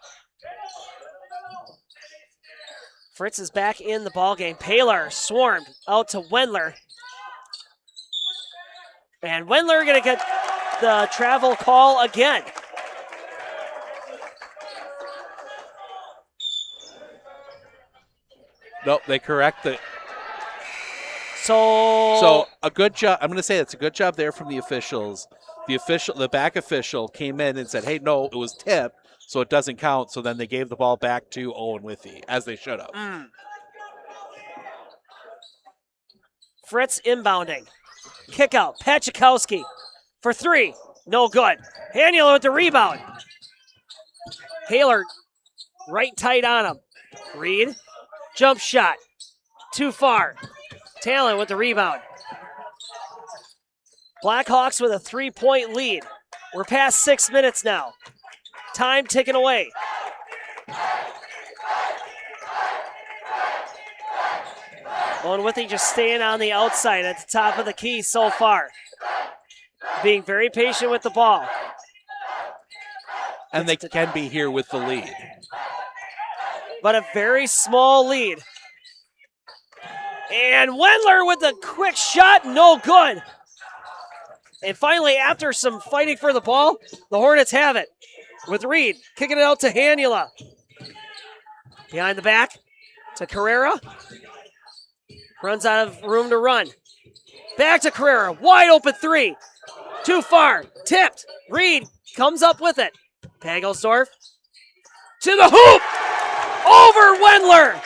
Fritz is back in the ballgame. Paler swarmed out to Wendler. And Wendler going to get the travel call again. Nope, they correct it. So a good job. I'm going to say it's a good job there from the officials. The back official came in and said, hey, no, it was tipped, so it doesn't count. So then they gave the ball back to Owen-Withee, as they should have. Fritz inbounding. Kick out. Pachakowski for 3. No good. Haniel with the rebound. Haler right tight on him. Reed. Jump shot. Too far. Talon with the rebound. Blackhawks with a 3-point lead. We're past 6 minutes now. Time ticking away. Owen-Withee just staying on the outside at the top of the key so far. Being very patient with the ball. And they can be here with the lead. But a very small lead. And Wendler with a quick shot, no good. And finally, after some fighting for the ball, the Hornets have it. With Reed kicking it out to Hanula. Behind the back to Carrera. Runs out of room to run. Back to Carrera. Wide open 3. Too far. Tipped. Reed comes up with it. Pagelsdorf to the hoop. Over Wendler.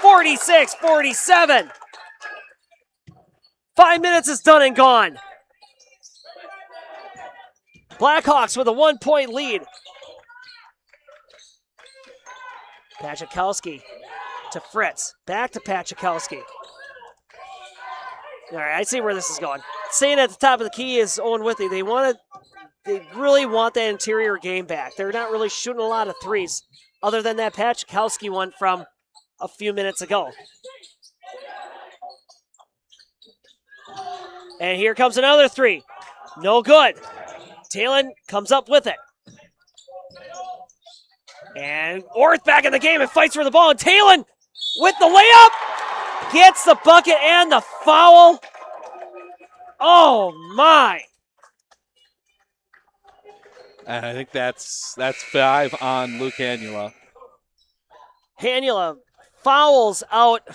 46-47. 5 minutes is done and gone. Blackhawks with a 1-point lead. Pachakowski to Fritz. Back to Pachakowski. All right, I see where this is going. Staying at the top of the key is Owen-Withee. They really want that interior game back. They're not really shooting a lot of threes, other than that Pachakowski one from a few minutes ago. And here comes another three. No good. Talon comes up with it. And Orth back in the game and fights for the ball. And Talon with the layup gets the bucket and the foul. Oh, my. And I think that's 5 on Luke Hanula. Hanula fouls out.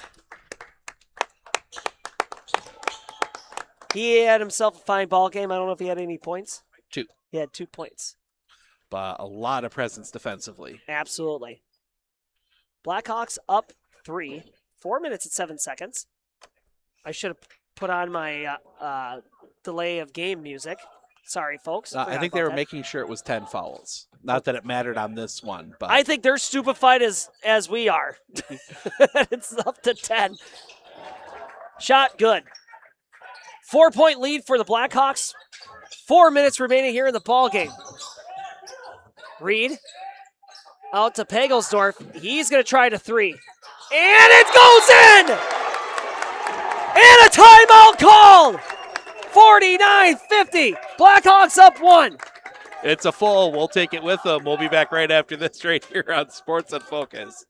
He had himself a fine ball game. I don't know if he had any points. 2. He had 2 points. But a lot of presence defensively. Absolutely. Blackhawks up 3. 4 minutes and 7 seconds. I should have put on my delay of game music. Sorry, folks. I think they were making sure it was 10 fouls. Not that it mattered on this one, but I think they're stupefied as we are. It's up to 10. Shot good. 4-point lead for the Blackhawks. 4 minutes remaining here in the ball game. Reed out to Pagelsdorf. He's going to try to 3. And it goes in! And a timeout called! 49-50. Blackhawks up 1. it's a full. We'll take it with them. We'll be back right after this right here on Sports in Focus.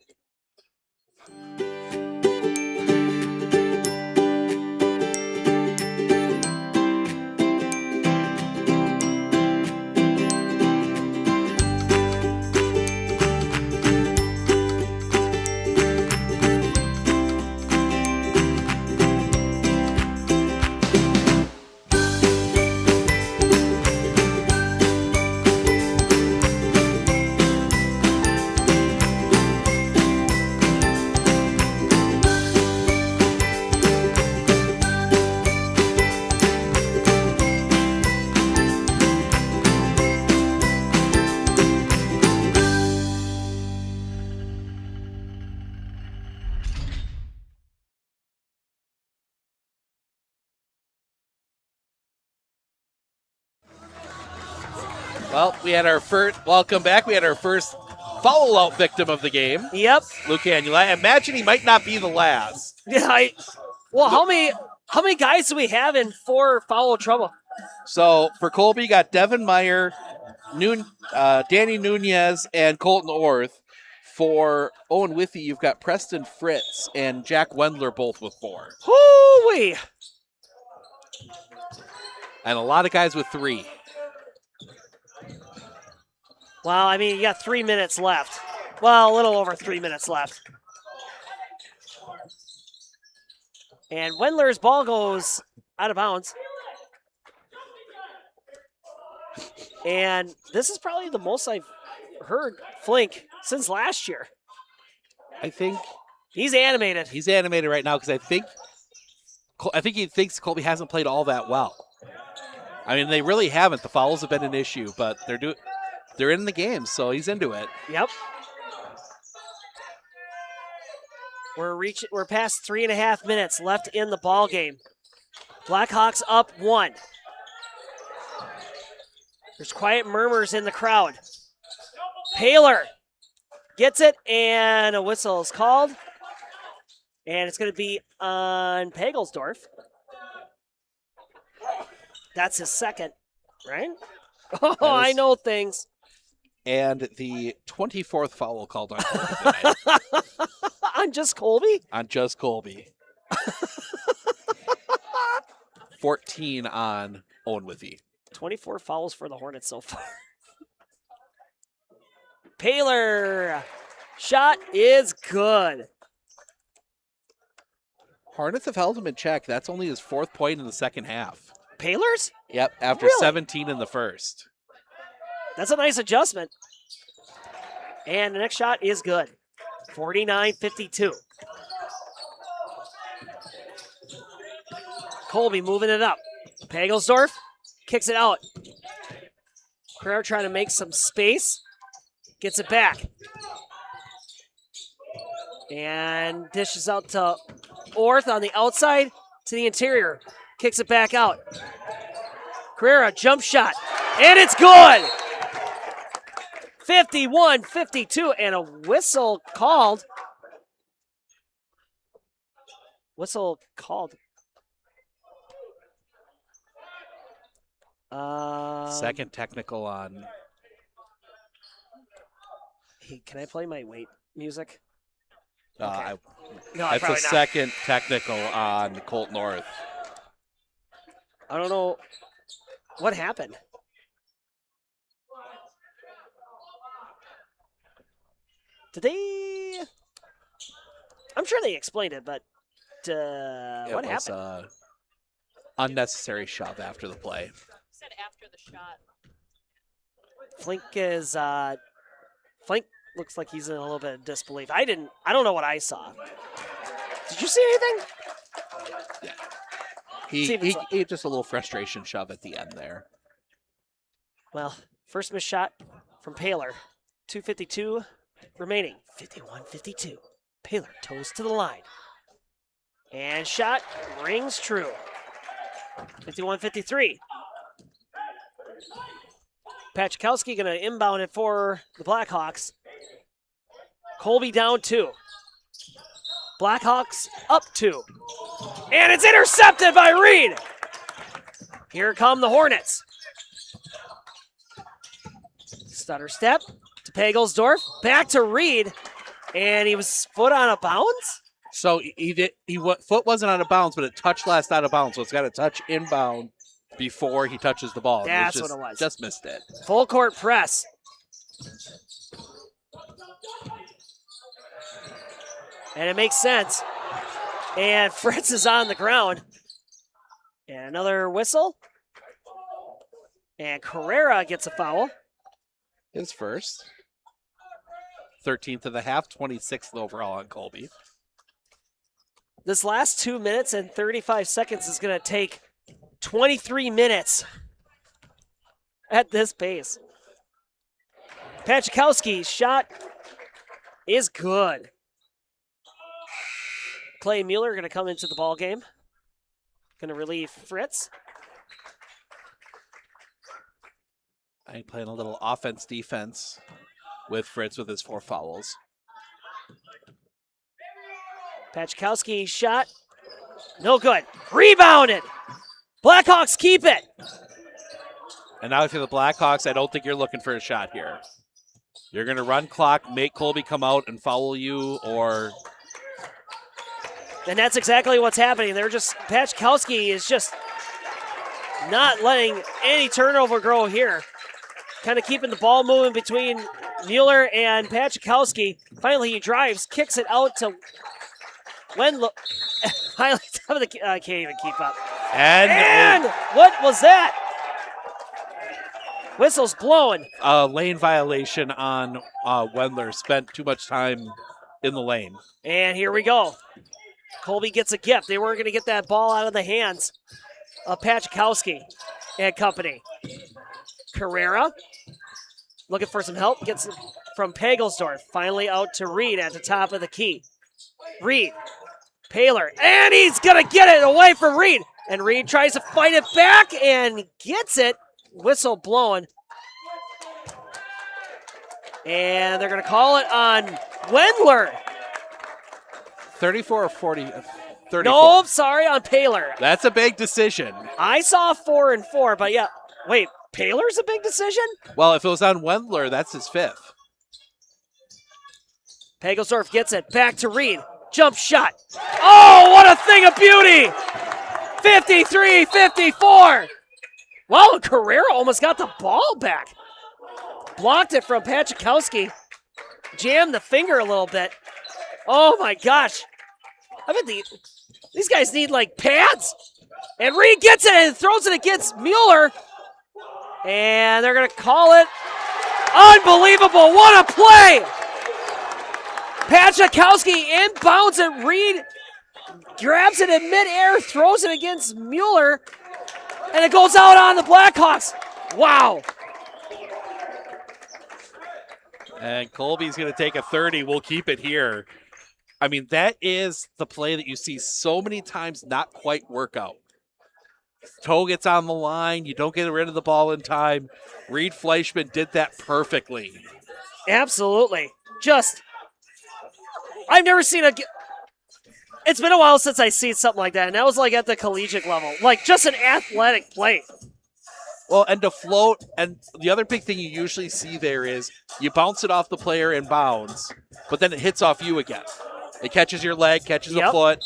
Well, we had our first, welcome back. We had our first foul-out victim of the game. Yep. Luke Hanula. I imagine he might not be the last. Yeah. Well, how many guys do we have in for foul trouble? So for Colby, you got Devin Meyer, Danny Nunez, and Colton Orth. For Owen-Withee, you've got Preston Fritz and Jack Wendler both with 4. Hoo-wee. And a lot of guys with 3. Well, I mean, you got 3 minutes left. Well, a little over 3 minutes left. And Wendler's ball goes out of bounds. And this is probably the most I've heard Flink since last year. I think he's animated. He's animated right now because I think he thinks Colby hasn't played all that well. I mean, they really haven't. The fouls have been an issue, but they're in the game, so he's into it. Yep. We're past 3.5 minutes left in the ball game. Blackhawks up 1. There's quiet murmurs in the crowd. Paler gets it, and a whistle is called. And it's going to be on Pagelsdorf. That's his second, right? Oh, I know things. And the 24th foul called on Colby tonight. On just Colby? On just Colby. 14 on Owen-Withee. 24 fouls for the Hornets so far. Paler. Shot is good. Hornets have held him in check. That's only his 4th point in the second half. Paler's? Yep, after Really? 17 in the first. That's a nice adjustment. And the next shot is good. 49-52. Colby moving it up. Pagelsdorf kicks it out. Carrera trying to make some space. Gets it back. And dishes out to Orth on the outside to the interior. Kicks it back out. Carrera, jump shot. And it's good! 51-52, and a whistle called. Whistle called. Second technical on. Hey, can I play my weight music? No, probably that's the not. second technical on Colt North. I don't know what happened. Did they? I'm sure they explained it, but what happened? Unnecessary shove after the play. Said after the shot. Flink looks like he's in a little bit of disbelief. I don't know what I saw. Did you see anything? Yeah. He just a little frustration shove at the end there. Well, first missed shot from Paler. 2:52 remaining. 51-52. Paler toes to the line. And shot rings true. 51-53. Pachkowski going to inbound it for the Blackhawks. Colby down 2. Blackhawks up 2. And it's intercepted by Reed. Here come the Hornets. Stutter step to Pagelsdorf. Back to Reed. And he was foot on a bounds? So foot wasn't out of bounds, but it touched last out of bounds. So it's got to touch inbound before he touches the ball. That's what it was. Just missed it. Full court press. And it makes sense. And Fritz is on the ground. And another whistle. And Carrera gets a foul. His first. 13th of the half, 26th overall on Colby. This last 2 minutes and 35 seconds is going to take 23 minutes at this pace. Pachkowski's shot is good. Clay Mueller going to come into the ball game. Going to relieve Fritz. I'm playing a little offense-defense with Fritz with his 4 fouls. Pachkowski's shot, no good. Rebounded. Blackhawks keep it. And now if you're the Blackhawks, I don't think you're looking for a shot here. You're going to run clock, make Colby come out and foul you, or... And that's exactly what's happening. Pachkowski is just not letting any turnover grow here. Kind of keeping the ball moving between Mueller and Pachkowski. Finally, he drives, kicks it out to Wendell. Finally, I can't even keep up. And what was that? Whistle's blowing. Lane violation on Wendler. Spent too much time in the lane. And here we go. Colby gets a gift. They weren't going to get that ball out of the hands of Pachkowski and company. Carrera looking for some help. Gets it from Pagelsdorf. Finally out to Reed at the top of the key. Reed. Paler. And he's going to get it away from Reed. And Reed tries to fight it back and gets it. Whistle blowing. And they're going to call it on Wendler. 34 or 40? 34. No, sorry, on Paler. That's a big decision. I saw 4 and 4, but yeah. Wait, Paler's a big decision? Well, if it was on Wendler, that's his 5th. Pagelsdorf gets it. Back to Reed. Jump shot. Oh, what a thing of beauty! 53-54. Wow, Carrera almost got the ball back. Blocked it from Pachkowski. Jammed the finger a little bit. Oh my gosh. I bet these guys need like pads. And Reed gets it and throws it against Mueller. And they're going to call it unbelievable. What a play. Pachkowski inbounds it. Reed grabs it in midair, throws it against Mueller, and it goes out on the Blackhawks. Wow. And Colby's going to take a 30. We'll keep it here. I mean, that is the play that you see so many times not quite work out. Toe gets on the line. You don't get rid of the ball in time. Reed Fleischman did that perfectly. Absolutely. I've never seen it's been a while since I seen something like that, and that was like at the collegiate level. Like just an athletic play. Well, and to float, and the other big thing you usually see there is you bounce it off the player in bounds, but then it hits off you again. It catches your leg, catches a foot.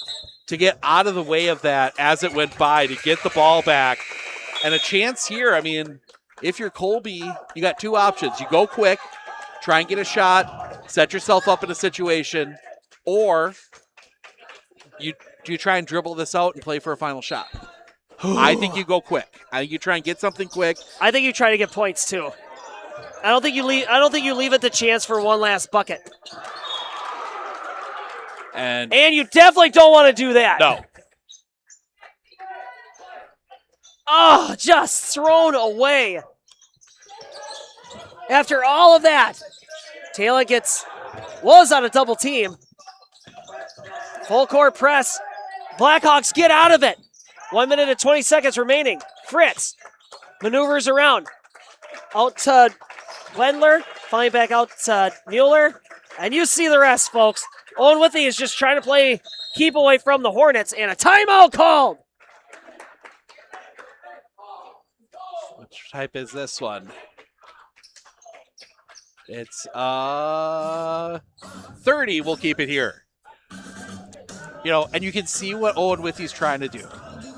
To get out of the way of that as it went by, to get the ball back. And a chance here, I mean, if you're Colby, you got two options. You go quick, try and get a shot, set yourself up in a situation, or you try and dribble this out and play for a final shot. I think you go quick. I think you try and get something quick. I think you try to get points too. I don't think you leave it the chance for one last bucket. And you definitely don't want to do that. No. Oh, just thrown away. After all of that, Taylor was on a double team. Full court press. Blackhawks get out of it. 1 minute and 20 seconds remaining. Fritz maneuvers around. Out to Wendler. Finally back out to Mueller. And you see the rest, folks. Owen-Withee is just trying to keep away from the Hornets, and a timeout called. Which type is this one? It's 30. We'll keep it here. You know, and you can see what Owen-Withee's trying to do.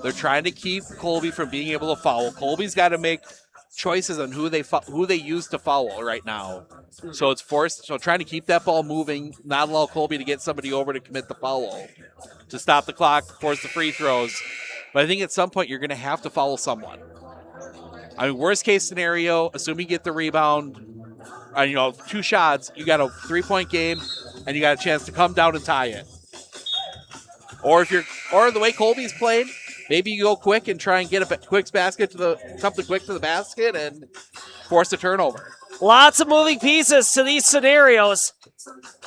They're trying to keep Colby from being able to foul. Colby's got to make choices on who they use to foul right now. So it's forced. So trying to keep that ball moving, not allow Colby to get somebody over to commit the foul, to stop the clock, force the free throws. But I think at some point you're going to have to foul someone. I mean, worst case scenario, assuming you get the rebound, and 2 shots, you got a 3-point game, and you got a chance to come down and tie it. Or the way Colby's played, maybe you go quick and try and get something quick to the basket and force a turnover. Lots of moving pieces to these scenarios.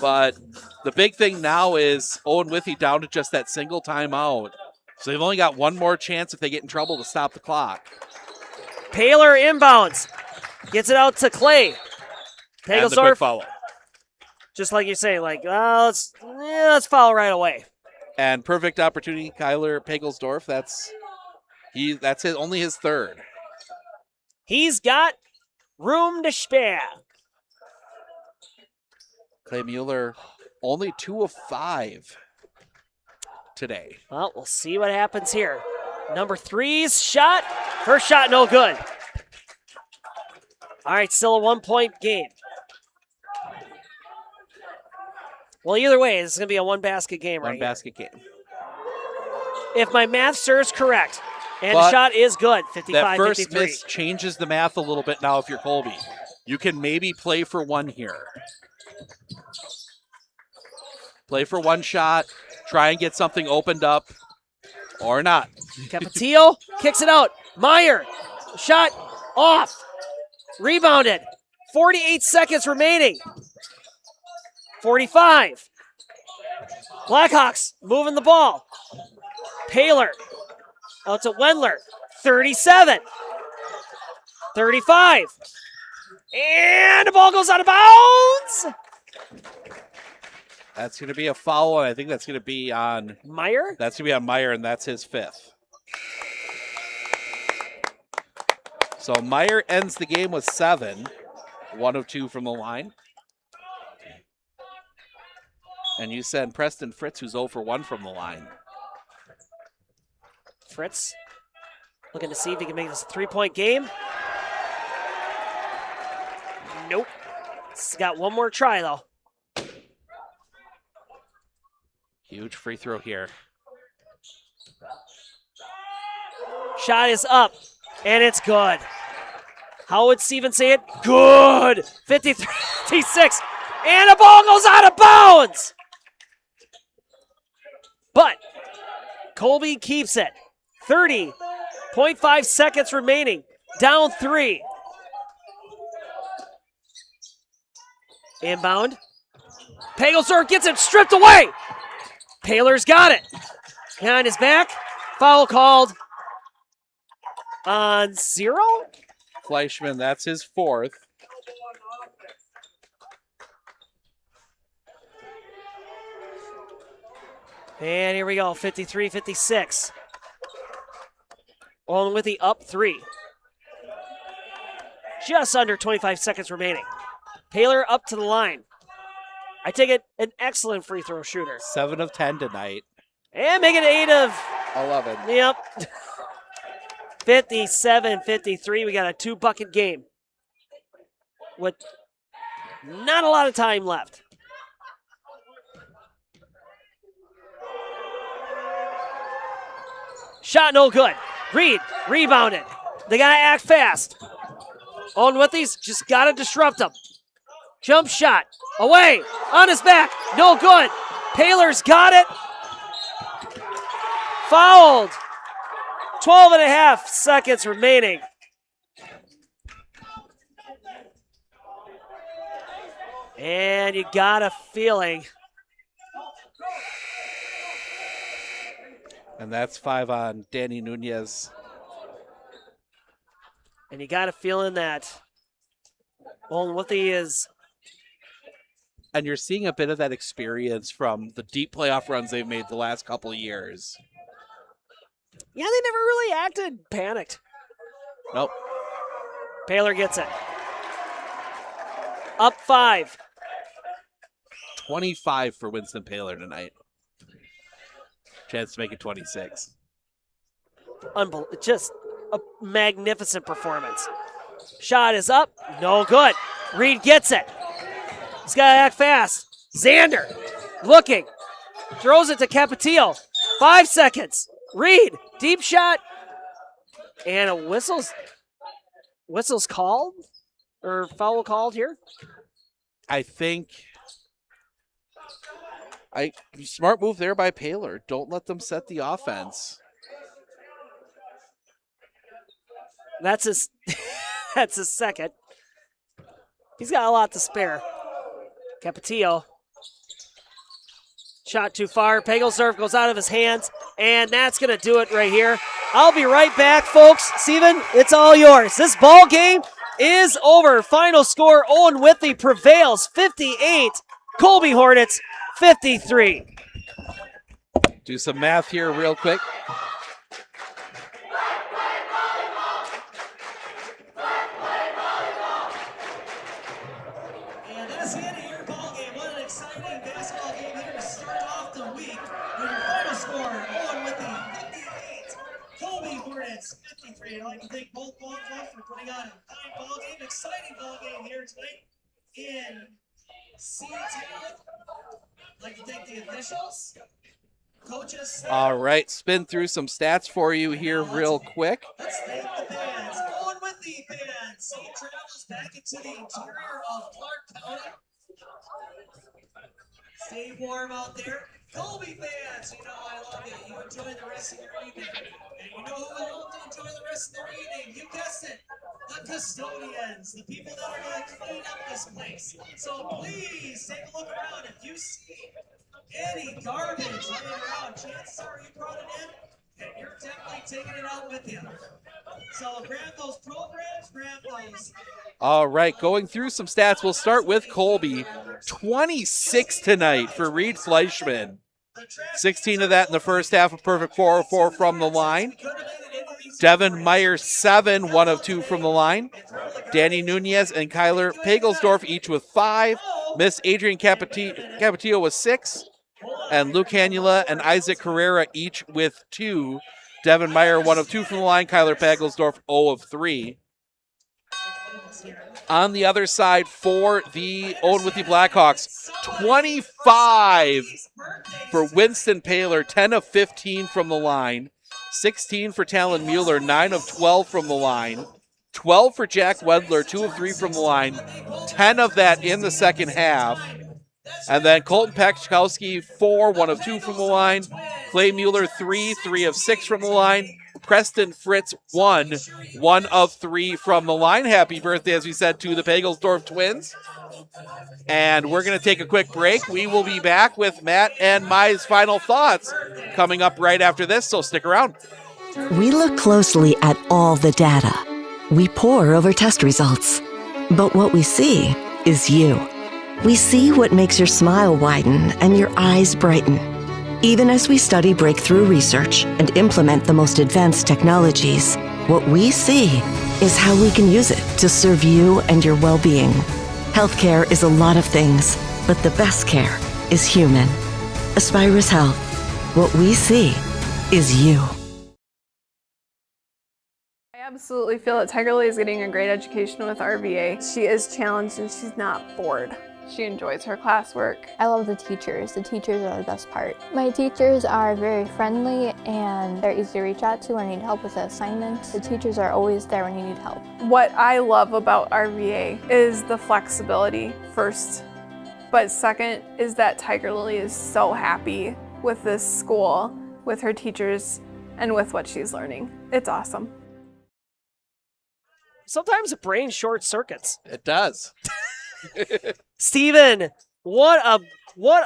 But the big thing now is Owen-Withee down to just that single timeout. So they've only got one more chance if they get in trouble to stop the clock. Paler inbounds. Gets it out to Clay. And the quick follow. Just like you say, let's foul right away. And perfect opportunity, Kyler Pagelsdorf. That's only his third. He's got room to spare. Clay Mueller, only 2 of 5 today. Well, we'll see what happens here. Number 3's shot. First shot, no good. All right, still a 1-point game. Well, either way, this is going to be a 1-basket game right here. 1-basket game. If my math serves correct, and But the shot is good, 55-53. That first miss changes the math a little bit now if you're Colby. You can maybe play for one here. Play for one shot, try and get something opened up, or not. Capetillo kicks it out. Meyer, shot off. Rebounded. 48 seconds remaining. 45. Blackhawks moving the ball. Paler out to Wendler. 37. 35. And the ball goes out of bounds. That's going to be a foul, and I think that's going to be on Meyer. That's going to be on Meyer, and that's his 5th. So Meyer ends the game with 7, 1 of 2 from the line. And you send Preston Fritz, who's 0 for 1 from the line. Fritz looking to see if he can make this a 3-point game. Nope. He's got one more try, though. Huge free throw here. Shot is up, and it's good. How would Steven say it? Good! 53-56, and the ball goes out of bounds! But Colby keeps it. 30.5 seconds remaining. Down 3. Inbound. Pagelsdorf gets it stripped away. Paler's got it. Behind his back. Foul called on 0. Fleischman, that's his 4th. And here we go, 53-56. Owen-Withee up 3. just under 25 seconds remaining. Paler up to the line. I take it an excellent free throw shooter. 7 of 10 tonight. And make it 8 of 11. Yep. 57-53. We got a 2-bucket game with not a lot of time left. Shot no good. Reed rebounded. They got to act fast. Owen-Withee's just got to disrupt them. Jump shot. Away. On his back. No good. Paler's got it. Fouled. 12 and a half seconds remaining. And you got a feeling. And that's 5 on Danny Nunez. And you got a feeling that Owen-Withee is. And you're seeing a bit of that experience from the deep playoff runs they've made the last couple of years. Yeah, they never really acted panicked. Nope. Paler gets it. Up 5. 25 for Winston Paler tonight. Chance to make it 26. Just a magnificent performance. Shot is up. No good. Reed gets it. He's got to act fast. Xander looking. Throws it to Capetillo. 5 seconds. Reed, deep shot. And a whistle's called? Or foul called here? I think smart move there by Paler. Don't let them set the offense. That's his that's his second. He's got a lot to spare. Capetillo. Shot too far. Pagelsdorf goes out of his hands, and that's going to do it right here. I'll be right back, folks. Steven, it's all yours. This ball game is over. Final score, Owen-Withee prevails 58. Colby Hornets 53. Do some math here real quick. And that's the end of your ball game. What an exciting basketball game here to start off the week. With your final score, Owen-Withee 58, Colby Hornets 53. I'd like to thank both ball clubs for putting on a fine ball game, exciting ball game here tonight in C-Town. I'd like to thank the officials, coaches. All right, spin through some stats for you here real quick. Let's thank the fans. Owen-Withee fans. Safe travels back into the interior of Clark County. Stay warm out there. Colby fans, you know I love you. You enjoy the rest of your evening. And you know who will love to enjoy the rest of their evening? You guessed it. The custodians, the people that are going to clean up this place. So please take a look around. If you see any garbage laying around, chances are you brought it in, and you're definitely taking it out with you. So grab those programs, grab those. All right, going through some stats. We'll start with Colby. 26 tonight for Reed Fleischman. 16 of that in the first half, a perfect 4 of 4 from the line. Devin Meyer, 7, 1 of 2 from the line. Danny Nunez and Kyler Pagelsdorf each with 5. Miss Adrian Capetillo with 6. And Luke Hanula and Isaac Carrera each with 2. Devin Meyer, 1 of 2 from the line. Kyler Pagelsdorf, 0 of 3. On the other side for the Owen-Withee Blackhawks, 25 for Winston Paler, 10 of 15 from the line. 16 for Talon Mueller, 9 of 12 from the line. 12 for Jack Wedler, 2 of 3 from the line. 10 of that in the second half. And then Colton Pakchkowski, 4, 1 of 2 from the line. Clay Mueller, 3, 3 of 6 from the line. Preston Fritz, 1, 1 of 3 from the line. Happy birthday, as we said, to the Pagelsdorf twins. And we're going to take a quick break. We will be back with Matt and Mai's final thoughts coming up right after this, so stick around. We look closely at all the data. We pore over test results. But what we see is you. We see what makes your smile widen and your eyes brighten. Even as we study breakthrough research and implement the most advanced technologies, what we see is how we can use it to serve you and your well-being. Healthcare is a lot of things, but the best care is human. Aspirus Health. What we see is you. I absolutely feel that Tiger Lily is getting a great education with RVA. She is challenged and she's not bored. She enjoys her classwork. I love the teachers. The teachers are the best part. My teachers are very friendly and they're easy to reach out to when you need help with assignments. The teachers are always there when you need help. What I love about RVA is the flexibility first, but second is that Tiger Lily is so happy with this school, with her teachers, and with what she's learning. It's awesome. Sometimes the brain short circuits. It does. Steven, what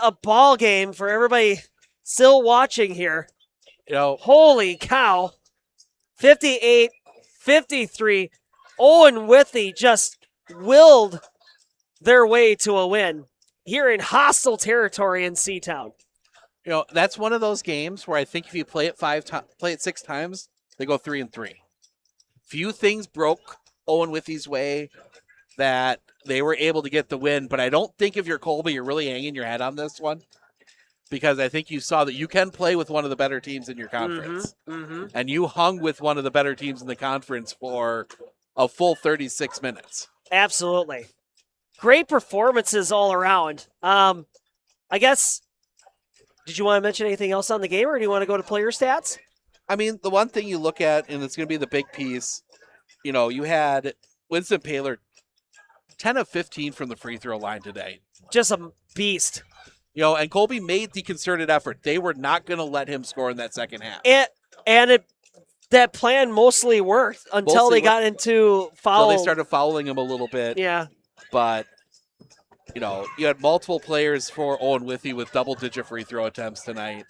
a ball game for everybody still watching here. Holy cow. 58-53. Owen-Withee just willed their way to a win here in hostile territory in Seatown. That's one of those games where I think if you play it 6 times, they go 3-3. Few things broke Owen-Withee's way that they were able to get the win, but I don't think if you're Colby, you're really hanging your head on this one, because I think you saw that you can play with one of the better teams in your conference, and you hung with one of the better teams in the conference for a full 36 minutes. Absolutely. Great performances all around. I guess, did you want to mention anything else on the game, or do you want to go to player stats? I mean, the one thing you look at, and it's going to be the big piece, you had Winston Paylor 10 of 15 from the free throw line today. Just a beast. And Colby made the concerted effort. They were not going to let him score in that second half. That plan mostly worked until they got into foul. Until they started fouling him a little bit. Yeah. But, you had multiple players for Owen-Withee with double-digit free throw attempts tonight.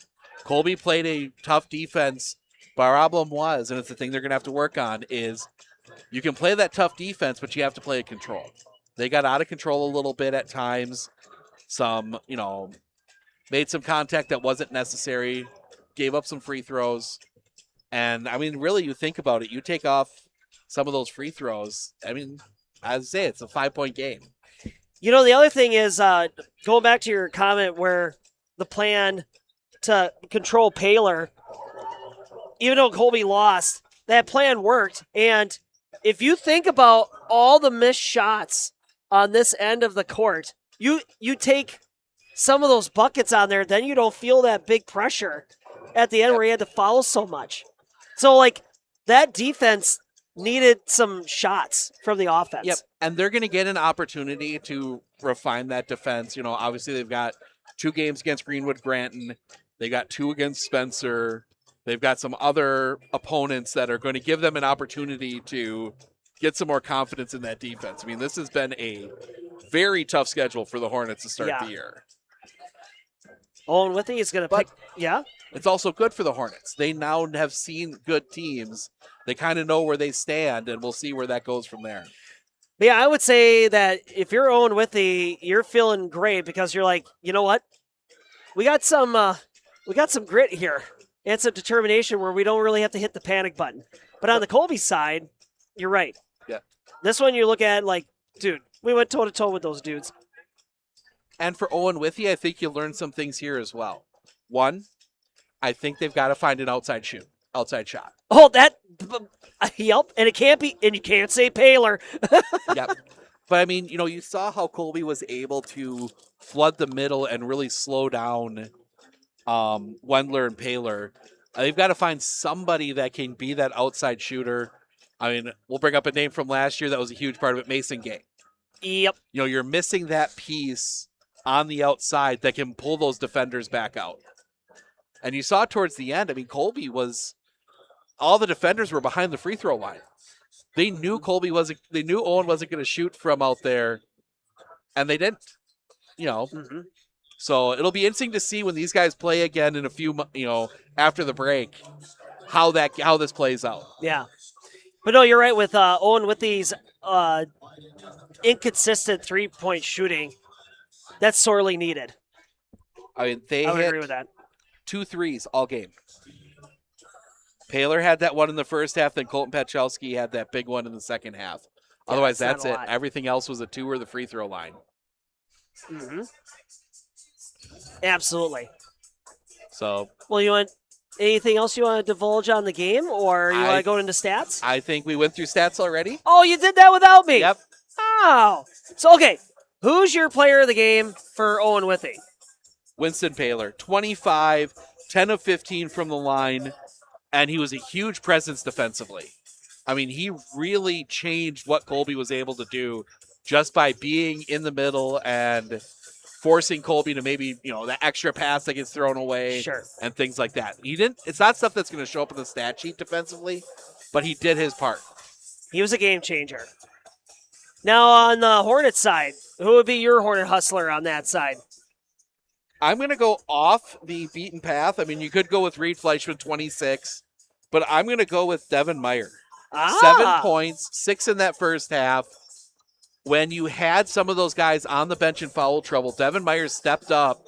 Colby played a tough defense. Problem was, and it's the thing they're going to have to work on, is you can play that tough defense, but you have to play it control. They got out of control a little bit at times. Some, made some contact that wasn't necessary, gave up some free throws. And, I mean, really, you think about it, you take off some of those free throws. I mean, as I say, it's a 5-point game. The other thing is, going back to your comment where the plan to control Paylor, even though Colby lost, that plan worked. And if you think about all the missed shots on this end of the court, you take some of those buckets on there, then you don't feel that big pressure at the end where you had to foul so much. So, that defense needed some shots from the offense. Yep, and they're going to get an opportunity to refine that defense. Obviously they've got 2 games against Greenwood Granton. They got 2 against Spencer. They've got some other opponents that are going to give them an opportunity to get some more confidence in that defense. I mean, this has been a very tough schedule for the Hornets to start the year. Owen-Withee is going to pick. Yeah. It's also good for the Hornets. They now have seen good teams. They kind of know where they stand, and we'll see where that goes from there. Yeah, I would say that if you're Owen-Withee, you're feeling great because you're like, you know what? We got some grit here and some determination where we don't really have to hit the panic button. But on the Colby side, you're right. Yeah. This one you look at dude, we went toe-to-toe with those dudes. And for Owen-Withee, I think you learn some things here as well. One, I think they've got to find an outside shot. Oh, yep, and it can't be, and you can't say Paylor. Yep. But I mean, you saw how Colby was able to flood the middle and really slow down Wendler and Paylor. They've got to find somebody that can be that outside shooter. I mean, we'll bring up a name from last year that was a huge part of it, Mason Gay. Yep. You're missing that piece on the outside that can pull those defenders back out. And you saw towards the end, I mean, all the defenders were behind the free throw line. They knew they knew Owen wasn't going to shoot from out there, and they didn't, So it'll be interesting to see when these guys play again in a few, after the break, how this plays out. Yeah. But no, you're right with Owen-Withee's inconsistent three-point shooting. That's sorely needed. I mean, I would agree with that. 2 threes all game. Paler had that one in the first half, then Colton Pachowski had that big one in the second half. Otherwise, that's that's not a it. lot. Everything else was a 2 or the free throw line. Mm-hmm. Absolutely. So, Well, you want anything else you want to divulge on the game, or you want to go into stats? I think we went through stats already. Oh, you did that without me. Yep. Oh. So, okay. Who's your player of the game for Owen-Withee? Winston Paler, 25, 10 of 15 from the line, and he was a huge presence defensively. I mean, he really changed what Colby was able to do just by being in the middle and forcing Colby to maybe, that extra pass that gets thrown away and things like that. It's not stuff that's going to show up in the stat sheet defensively, but he did his part. He was a game changer. Now on the Hornets side, who would be your Hornet hustler on that side? I'm going to go off the beaten path. I mean, you could go with Reed Fleischman, 26, but I'm going to go with Devin Meyer. 7 points, 6 in that first half. When you had some of those guys on the bench in foul trouble, Devin Meyer stepped up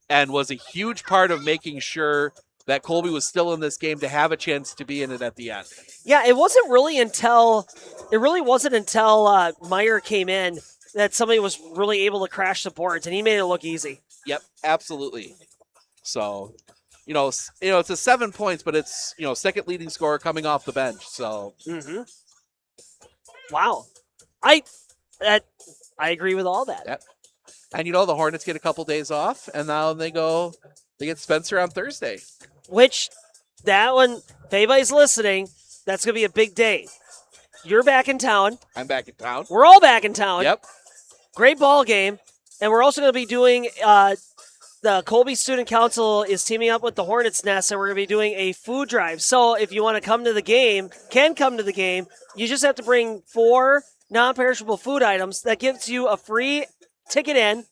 and was a huge part of making sure that Colby was still in this game to have a chance to be in it at the end. Yeah, it really wasn't until Meyer came in that somebody was really able to crash the boards, and he made it look easy. Yep, absolutely. So, it's a 7 points, but it's, second leading scorer coming off the bench. So, Wow. I agree with all that. Yep. And the Hornets get a couple days off, and now they get Spencer on Thursday. Which, that one, if anybody's listening, that's going to be a big day. You're back in town. I'm back in town. We're all back in town. Yep. Great ball game. And we're also going to be doing, the Colby Student Council is teaming up with the Hornets Nest, and we're going to be doing a food drive. So if you want to come to the game, you just have to bring 4 non-perishable food items. That gives you a free ticket in,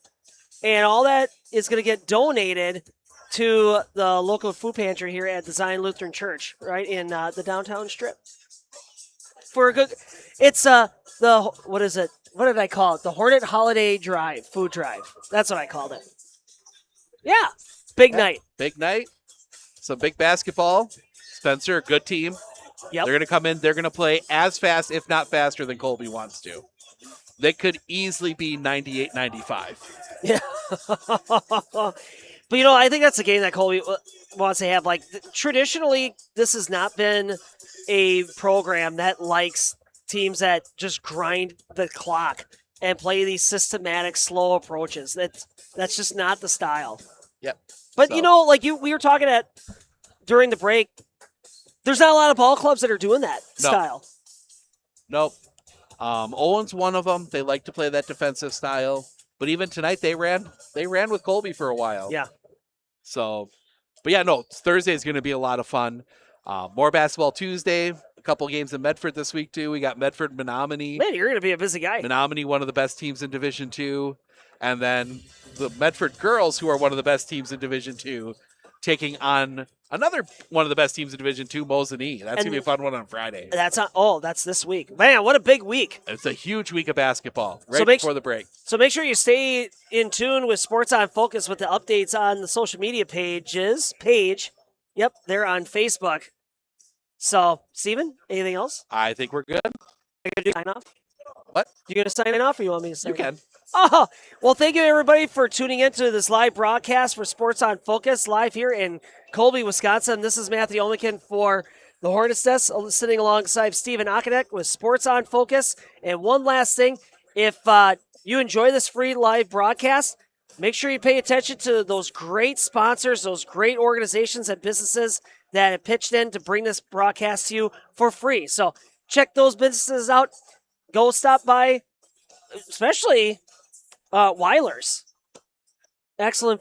and all that is going to get donated to the local food pantry here at the Zion Lutheran Church, right in the downtown strip. For a good, it's what is it? What did I call it? The Hornet Holiday Drive, food drive. That's what I called it. Yeah, big night. Big night. Some big basketball. Spencer, a good team. Yep. They're going to come in. They're going to play as fast, if not faster, than Colby wants to. They could easily be 98-95. Yeah. But, I think that's a game that Colby wants to have. Like, traditionally, this has not been a program that likes teams that just grind the clock and play these systematic, slow approaches. That's just not the style. Yep. But, we were talking during the break, there's not a lot of ball clubs that are doing that style. Nope. Owen's one of them. They like to play that defensive style. But even tonight, they ran with Colby for a while. Yeah. So, but yeah, no, Thursday is going to be a lot of fun. More basketball Tuesday. A couple games in Medford this week, too. We got Medford, Menominee. Man, you're going to be a busy guy. Menominee, one of the best teams in Division II. And then the Medford girls, who are one of the best teams in Division II, taking on another one of the best teams in Division II, Mosinee. That's going to be a fun one on Friday. That's this week. Man, what a big week. It's a huge week of basketball before the break. So make sure you stay in tune with Sports on Focus with the updates on the social media page. Yep, they're on Facebook. So, Steven, anything else? I think we're good. Are you going to sign off? What? You going to sign off, or you want me to sign off? You can. Oh, well, thank you, everybody, for tuning into this live broadcast for Sports on Focus, live here in Colby, Wisconsin. This is Matthew Olmican for the Hornets Desk, sitting alongside Steven Akanek with Sports on Focus. And one last thing, if you enjoy this free live broadcast, make sure you pay attention to those great sponsors, those great organizations and businesses that have pitched in to bring this broadcast to you for free. So check those businesses out. Go stop by, especially Weiler's. Excellent